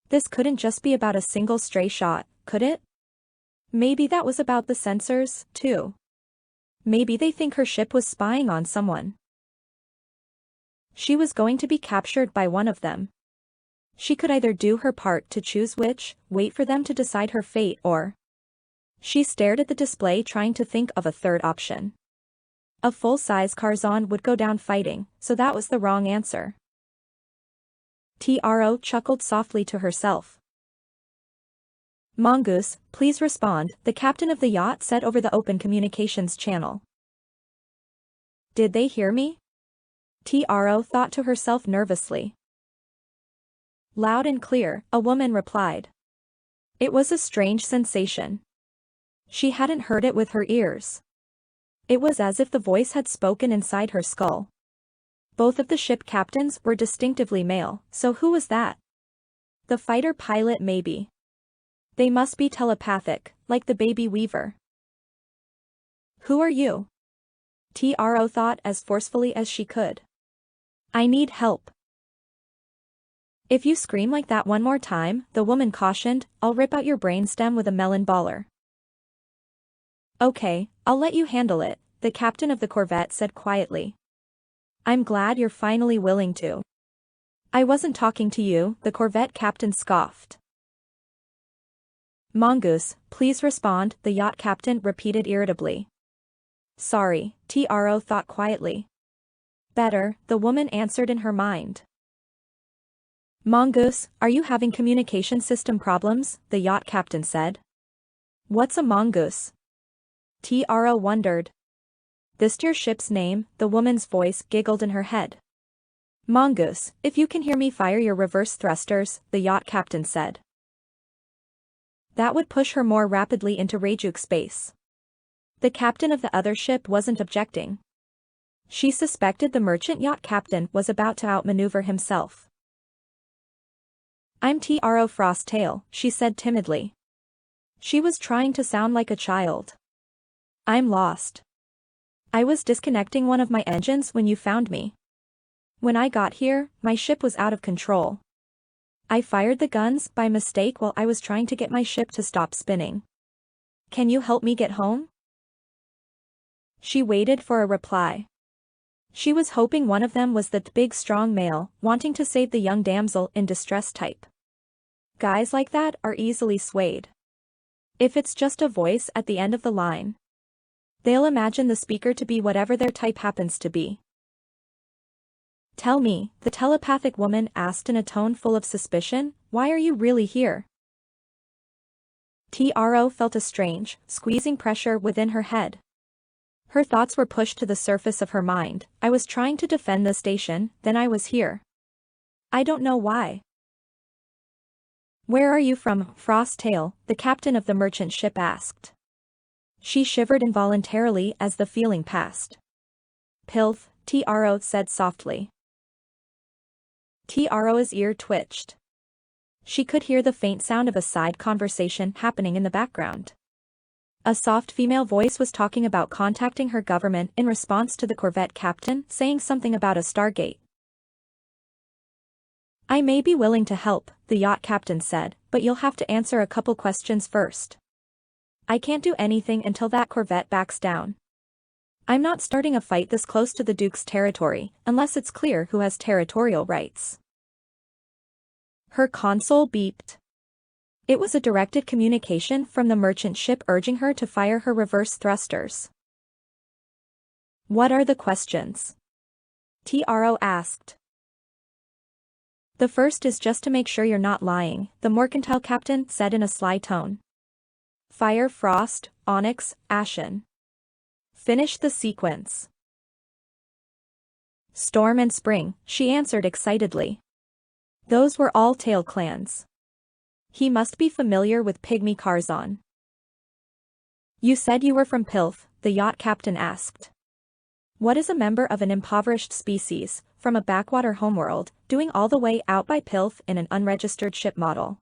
This couldn't just be about a single stray shot, could it? Maybe that was about the sensors, too. Maybe they think her ship was spying on someone. She was going to be captured by one of them. She could either do her part to choose which, wait for them to decide her fate, or... She stared at the display trying to think of a third option. A full-size Karzan would go down fighting, so that was the wrong answer. TRO chuckled softly to herself. Mongoose, please respond, the captain of the yacht said over the open communications channel. Did they hear me? TRO thought to herself nervously. Loud and clear, a woman replied. It was a strange sensation. She hadn't heard it with her ears. It was as if the voice had spoken inside her skull. Both of the ship captains were distinctively male, so who was that? The fighter pilot maybe. They must be telepathic, like the baby weaver. Who are you? TRO thought as forcefully as she could. I need help. If you scream like that one more time, the woman cautioned, I'll rip out your brainstem with a melon baller. Okay, I'll let you handle it, the captain of the corvette said quietly. I'm glad you're finally willing to. I wasn't talking to you, the corvette captain scoffed. Mongoose, please respond, the yacht captain repeated irritably. Sorry, Tro thought quietly. Better, the woman answered in her mind. Mongoose, are you having communication system problems? The yacht captain said. What's a mongoose? Tro wondered. This your ship's name, the woman's voice giggled in her head. Mongoose, if you can hear me fire your reverse thrusters, the yacht captain said. That would push her more rapidly into Rajuk space. The captain of the other ship wasn't objecting. She suspected the merchant yacht captain was about to outmaneuver himself. I'm Tro Frosttail, she said timidly. She was trying to sound like a child. I'm lost. I was disconnecting one of my engines when you found me. When I got here, my ship was out of control. I fired the guns by mistake while I was trying to get my ship to stop spinning. Can you help me get home? She waited for a reply. She was hoping one of them was the big strong male, wanting to save the young damsel in distress type. Guys like that are easily swayed. If it's just a voice at the end of the line, they'll imagine the speaker to be whatever their type happens to be. Tell me, the telepathic woman asked in a tone full of suspicion, why are you really here? Tro felt a strange, squeezing pressure within her head. Her thoughts were pushed to the surface of her mind. I was trying to defend the station, then I was here. I don't know why. Where are you from, Frosttail? The captain of the merchant ship asked. She shivered involuntarily as the feeling passed. Pilf, Tro said softly. Tro's ear twitched. She could hear the faint sound of a side conversation happening in the background. A soft female voice was talking about contacting her government in response to the corvette captain saying something about a Stargate. I may be willing to help, the yacht captain said, but you'll have to answer a couple questions first. I can't do anything until that corvette backs down. I'm not starting a fight this close to the Duke's territory, unless it's clear who has territorial rights. Her console beeped. It was a directed communication from the merchant ship urging her to fire her reverse thrusters. What are the questions? Tro asked. The first is just to make sure you're not lying, the mercantile captain said in a sly tone. Fire Frost, Onyx, Ashen. Finish the sequence. Storm and Spring, she answered excitedly. Those were all tail clans. He must be familiar with Pygmy Karzon. You said you were from Pilf, the yacht captain asked. What is a member of an impoverished species, from a backwater homeworld, doing all the way out by Pilf in an unregistered ship model?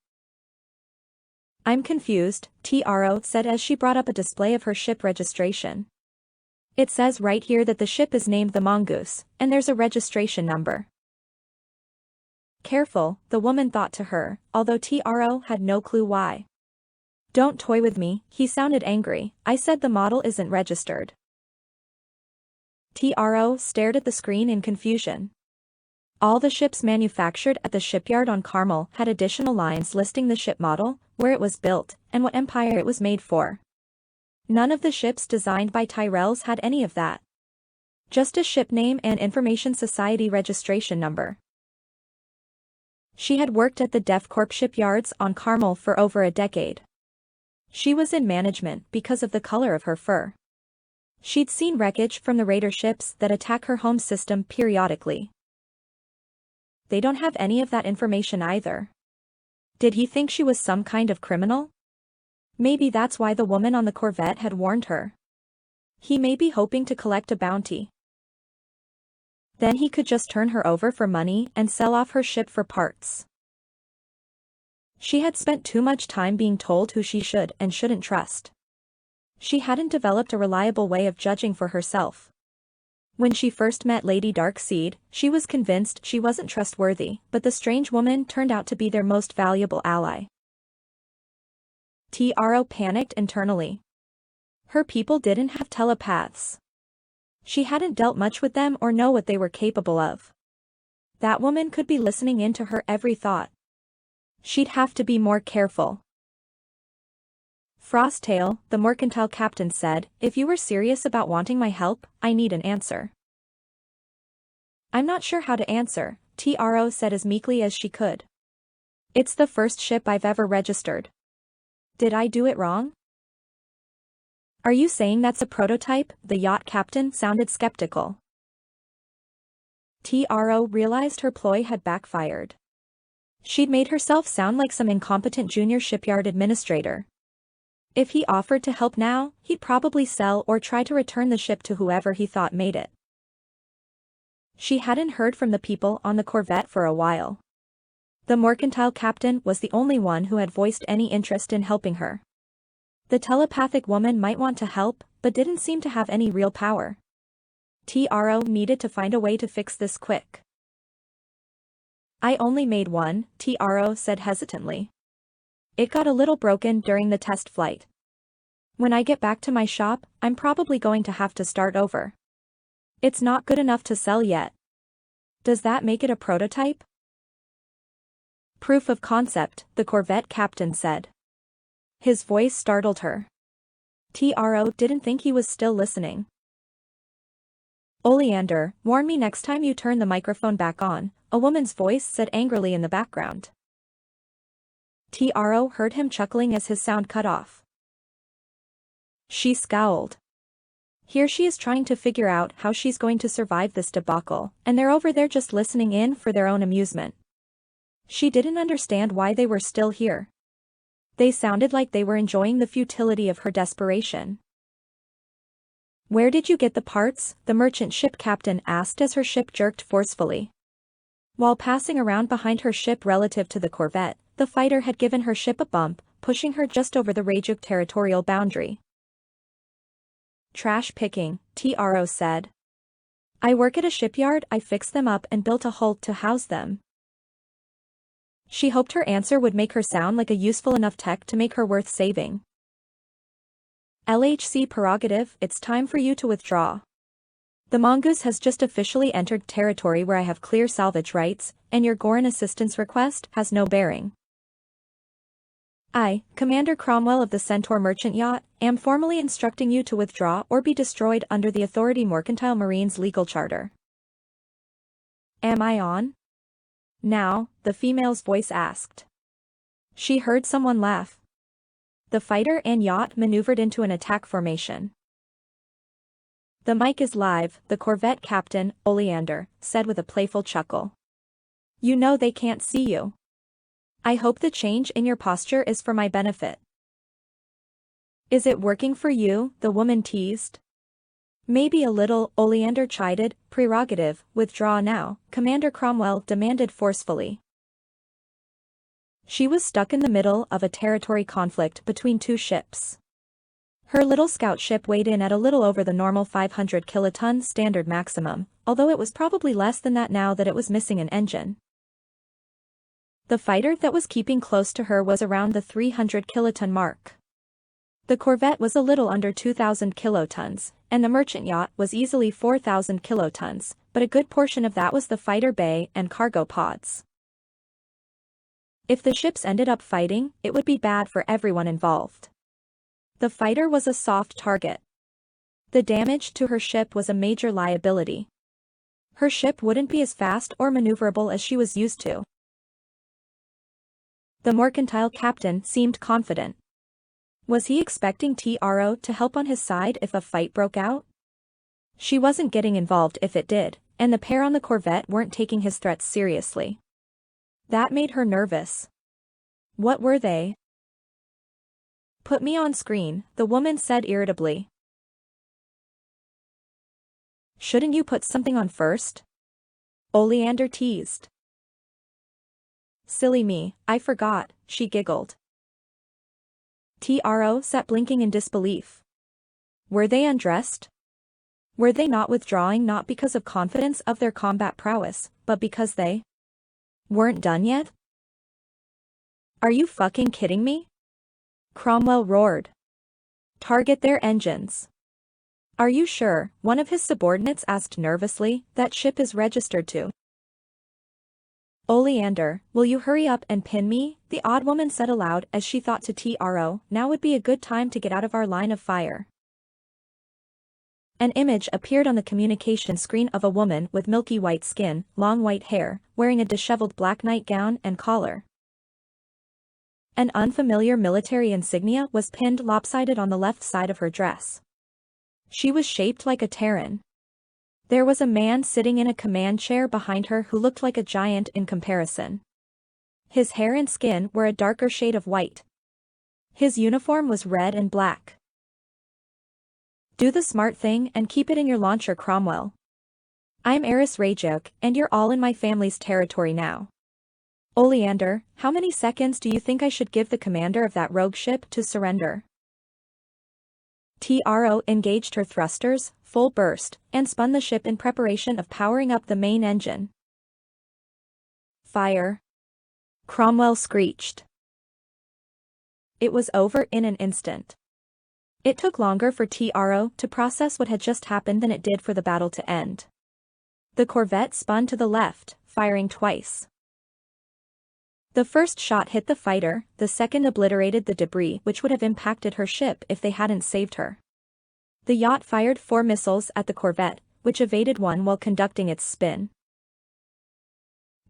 I'm confused, Tro said as she brought up a display of her ship registration. It says right here that the ship is named the Mongoose, and there's a registration number. Careful, the woman thought to her, although Tro had no clue why. Don't toy with me, he sounded angry. I said the model isn't registered. Tro stared at the screen in confusion. All the ships manufactured at the shipyard on Carmel had additional lines listing the ship model, where it was built, and what empire it was made for. None of the ships designed by Tyrells had any of that. Just a ship name and Information Society registration number. She had worked at the DevCorp shipyards on Carmel for over a decade. She was in management because of the color of her fur. She'd seen wreckage from the raider ships that attack her home system periodically. They don't have any of that information either. Did he think she was some kind of criminal? Maybe that's why the woman on the Corvette had warned her. He may be hoping to collect a bounty. Then he could just turn her over for money and sell off her ship for parts. She had spent too much time being told who she should and shouldn't trust. She hadn't developed a reliable way of judging for herself. When she first met Lady Darkseid, she was convinced she wasn't trustworthy, but the strange woman turned out to be their most valuable ally. Tro panicked internally. Her people didn't have telepaths. She hadn't dealt much with them or know what they were capable of. That woman could be listening in to her every thought. She'd have to be more careful. Frosttail, the mercantile captain said, if you were serious about wanting my help, I need an answer. I'm not sure how to answer, Tro said as meekly as she could. It's the first ship I've ever registered. Did I do it wrong? Are you saying that's a prototype? The yacht captain sounded skeptical. Tro realized her ploy had backfired. She'd made herself sound like some incompetent junior shipyard administrator. If he offered to help now, he'd probably sell or try to return the ship to whoever he thought made it. She hadn't heard from the people on the Corvette for a while. The mercantile captain was the only one who had voiced any interest in helping her. The telepathic woman might want to help, but didn't seem to have any real power. Tro needed to find a way to fix this quick. I only made one, Tro said hesitantly. It got a little broken during the test flight. When I get back to my shop, I'm probably going to have to start over. It's not good enough to sell yet. Does that make it a prototype? Proof of concept, the Corvette captain said. His voice startled her. Tro didn't think he was still listening. Oleander, warn me next time you turn the microphone back on, a woman's voice said angrily in the background. Tro heard him chuckling as his sound cut off. She scowled. Here she is trying to figure out how she's going to survive this debacle, and they're over there just listening in for their own amusement. She didn't understand why they were still here. They sounded like they were enjoying the futility of her desperation. Where did you get the parts? The merchant ship captain asked as her ship jerked forcefully. While passing around behind her ship relative to the Corvette, the fighter had given her ship a bump, pushing her just over the Rajuk territorial boundary. Trash picking, Tro said. I work at a shipyard, I fixed them up and built a hull to house them. She hoped her answer would make her sound like a useful enough tech to make her worth saving. LHC prerogative, it's time for you to withdraw. The mongoose has just officially entered territory where I have clear salvage rights, and your Goran assistance request has no bearing. I, Commander Cromwell of the Centaur Merchant Yacht, am formally instructing you to withdraw or be destroyed under the Authority Mercantile Marine's legal charter. Am I on? Now, the female's voice asked. She heard someone laugh. The fighter and yacht maneuvered into an attack formation. The mic is live, the Corvette captain, Oleander, said with a playful chuckle. You know they can't see you. I hope the change in your posture is for my benefit. Is it working for you? The woman teased. Maybe a little, Oleander chided. Prerogative, withdraw now, Commander Cromwell demanded forcefully. She was stuck in the middle of a territory conflict between two ships. Her little scout ship weighed in at a little over the normal 500 kiloton standard maximum, although it was probably less than that now that it was missing an engine. The fighter that was keeping close to her was around the 300 kiloton mark. The Corvette was a little under 2,000 kilotons, and the merchant yacht was easily 4,000 kilotons, but a good portion of that was the fighter bay and cargo pods. If the ships ended up fighting, it would be bad for everyone involved. The fighter was a soft target. The damage to her ship was a major liability. Her ship wouldn't be as fast or maneuverable as she was used to. The mercantile captain seemed confident. Was he expecting Tro to help on his side if a fight broke out? She wasn't getting involved if it did, and the pair on the Corvette weren't taking his threats seriously. That made her nervous. What were they? Put me on screen, the woman said irritably. Shouldn't you put something on first? Oleander teased. Silly me, I forgot, she giggled. Tro sat blinking in disbelief. Were they undressed? Were they not withdrawing not because of confidence of their combat prowess, but because they weren't done yet? Are you fucking kidding me? Cromwell roared. Target their engines. Are you sure? One of his subordinates asked nervously. That ship is registered to Oleander, will you hurry up and pin me? The odd woman said aloud as she thought to Tro, now would be a good time to get out of our line of fire. An image appeared on the communication screen of a woman with milky white skin, long white hair, wearing a disheveled black nightgown and collar. An unfamiliar military insignia was pinned lopsided on the left side of her dress. She was shaped like a Terran. There was a man sitting in a command chair behind her who looked like a giant in comparison. His hair and skin were a darker shade of white. His uniform was red and black. Do the smart thing and keep it in your launcher, Cromwell. I'm Eris Rajuk, and you're all in my family's territory now. Oleander, how many seconds do you think I should give the commander of that rogue ship to surrender? Tro engaged her thrusters, full burst, and spun the ship in preparation of powering up the main engine. Fire! Cromwell screeched. It was over in an instant. It took longer for Tro to process what had just happened than it did for the battle to end. The corvette spun to the left, firing twice. The first shot hit the fighter, the second obliterated the debris which would have impacted her ship if they hadn't saved her. The yacht fired 4 missiles at the corvette, which evaded one while conducting its spin.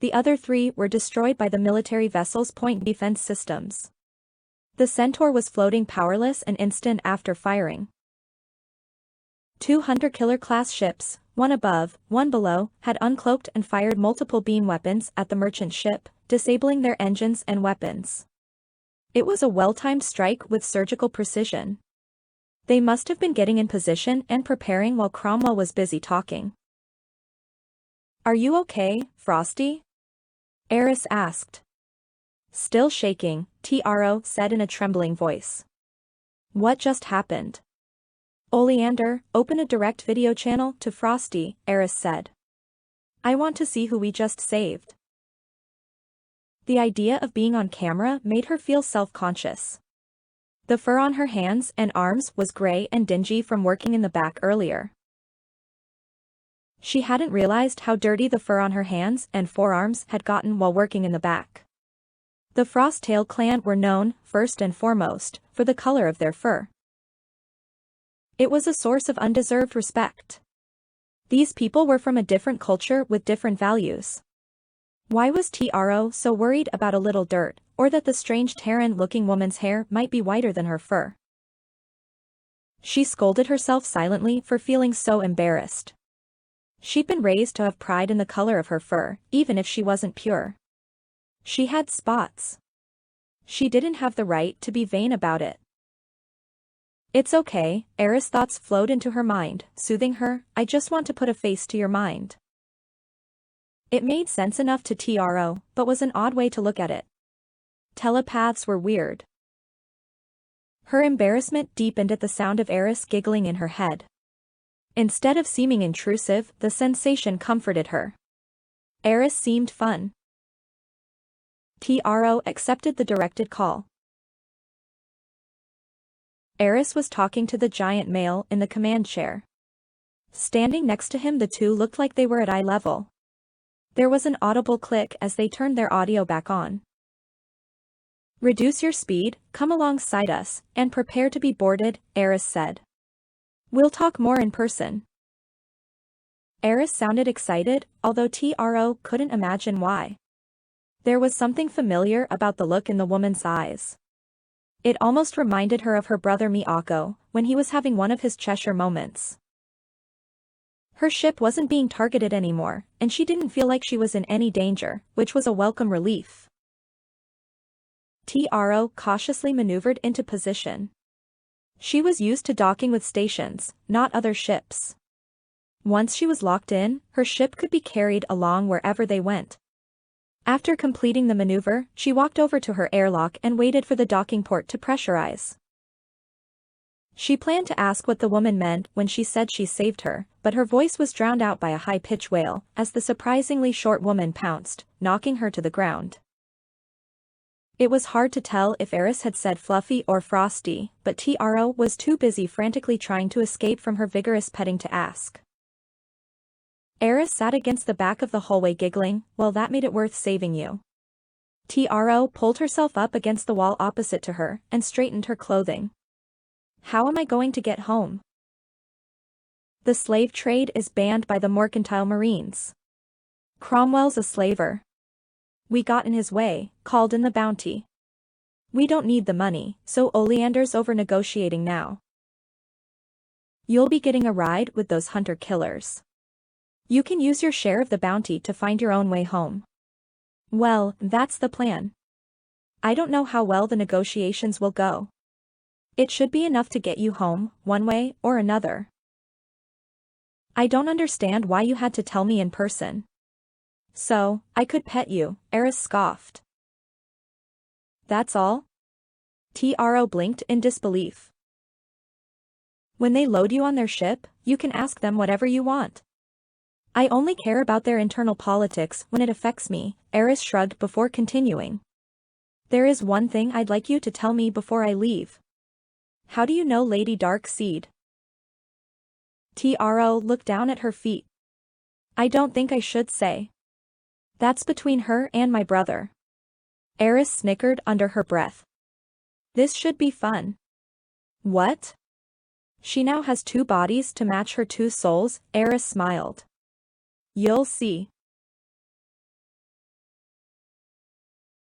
The other 3 were destroyed by the military vessel's point defense systems. The Centaur was floating powerless an instant after firing. 2 hunter-killer-class ships, one above, one below, had uncloaked and fired multiple beam weapons at the merchant ship, disabling their engines and weapons. It was a well-timed strike with surgical precision. They must have been getting in position and preparing while Cromwell was busy talking. Are you okay, Frosty? Eris asked. Still shaking, Tro said in a trembling voice. What just happened? Oleander, open a direct video channel to Frosty, Eris said. I want to see who we just saved. The idea of being on camera made her feel self-conscious. The fur on her hands and arms was gray and dingy from working in the back earlier. She hadn't realized how dirty the fur on her hands and forearms had gotten while working in the back. The Frosttail clan were known, first and foremost, for the color of their fur. It was a source of undeserved respect. These people were from a different culture with different values. Why was Tro so worried about a little dirt, or that the strange Terran-looking woman's hair might be whiter than her fur? She scolded herself silently for feeling so embarrassed. She'd been raised to have pride in the color of her fur, even if she wasn't pure. She had spots. She didn't have the right to be vain about it. It's okay, Eris' thoughts flowed into her mind, soothing her, I just want to put a face to your mind. It made sense enough to Tro, but was an odd way to look at it. Telepaths were weird. Her embarrassment deepened at the sound of Eris giggling in her head. Instead of seeming intrusive, the sensation comforted her. Eris seemed fun. Tro accepted the directed call. Eris was talking to the giant male in the command chair. Standing next to him, the two looked like they were at eye level. There was an audible click as they turned their audio back on. Reduce your speed, come alongside us, and prepare to be boarded, Eris said. We'll talk more in person. Eris sounded excited, although Tro couldn't imagine why. There was something familiar about the look in the woman's eyes. It almost reminded her of her brother Miyako, when he was having one of his Cheshire moments. Her ship wasn't being targeted anymore, and she didn't feel like she was in any danger, which was a welcome relief. Tro cautiously maneuvered into position. She was used to docking with stations, not other ships. Once she was locked in, her ship could be carried along wherever they went. After completing the maneuver, she walked over to her airlock and waited for the docking port to pressurize. She planned to ask what the woman meant when she said she saved her, but her voice was drowned out by a high-pitched wail, as the surprisingly short woman pounced, knocking her to the ground. It was hard to tell if Eris had said Fluffy or Frosty, but Tro was too busy frantically trying to escape from her vigorous petting to ask. Eris sat against the back of the hallway giggling, well that made it worth saving you. Tro pulled herself up against the wall opposite to her and straightened her clothing. How am I going to get home? The slave trade is banned by the mercantile marines. Cromwell's a slaver. We got in his way, called in the bounty. We don't need the money, so Oleander's over negotiating now. You'll be getting a ride with those hunter-killers. You can use your share of the bounty to find your own way home. Well, that's the plan. I don't know how well the negotiations will go. It should be enough to get you home, one way or another. I don't understand why you had to tell me in person. So, I could pet you, Eris scoffed. That's all? Tro blinked in disbelief. When they load you on their ship, you can ask them whatever you want. I only care about their internal politics when it affects me, Eris shrugged before continuing. There is one thing I'd like you to tell me before I leave. How do you know Lady Darkseid? Tro looked down at her feet. I don't think I should say. That's between her and my brother. Eris snickered under her breath. This should be fun. What? She now has 2 bodies to match her 2 souls, Eris smiled. You'll see.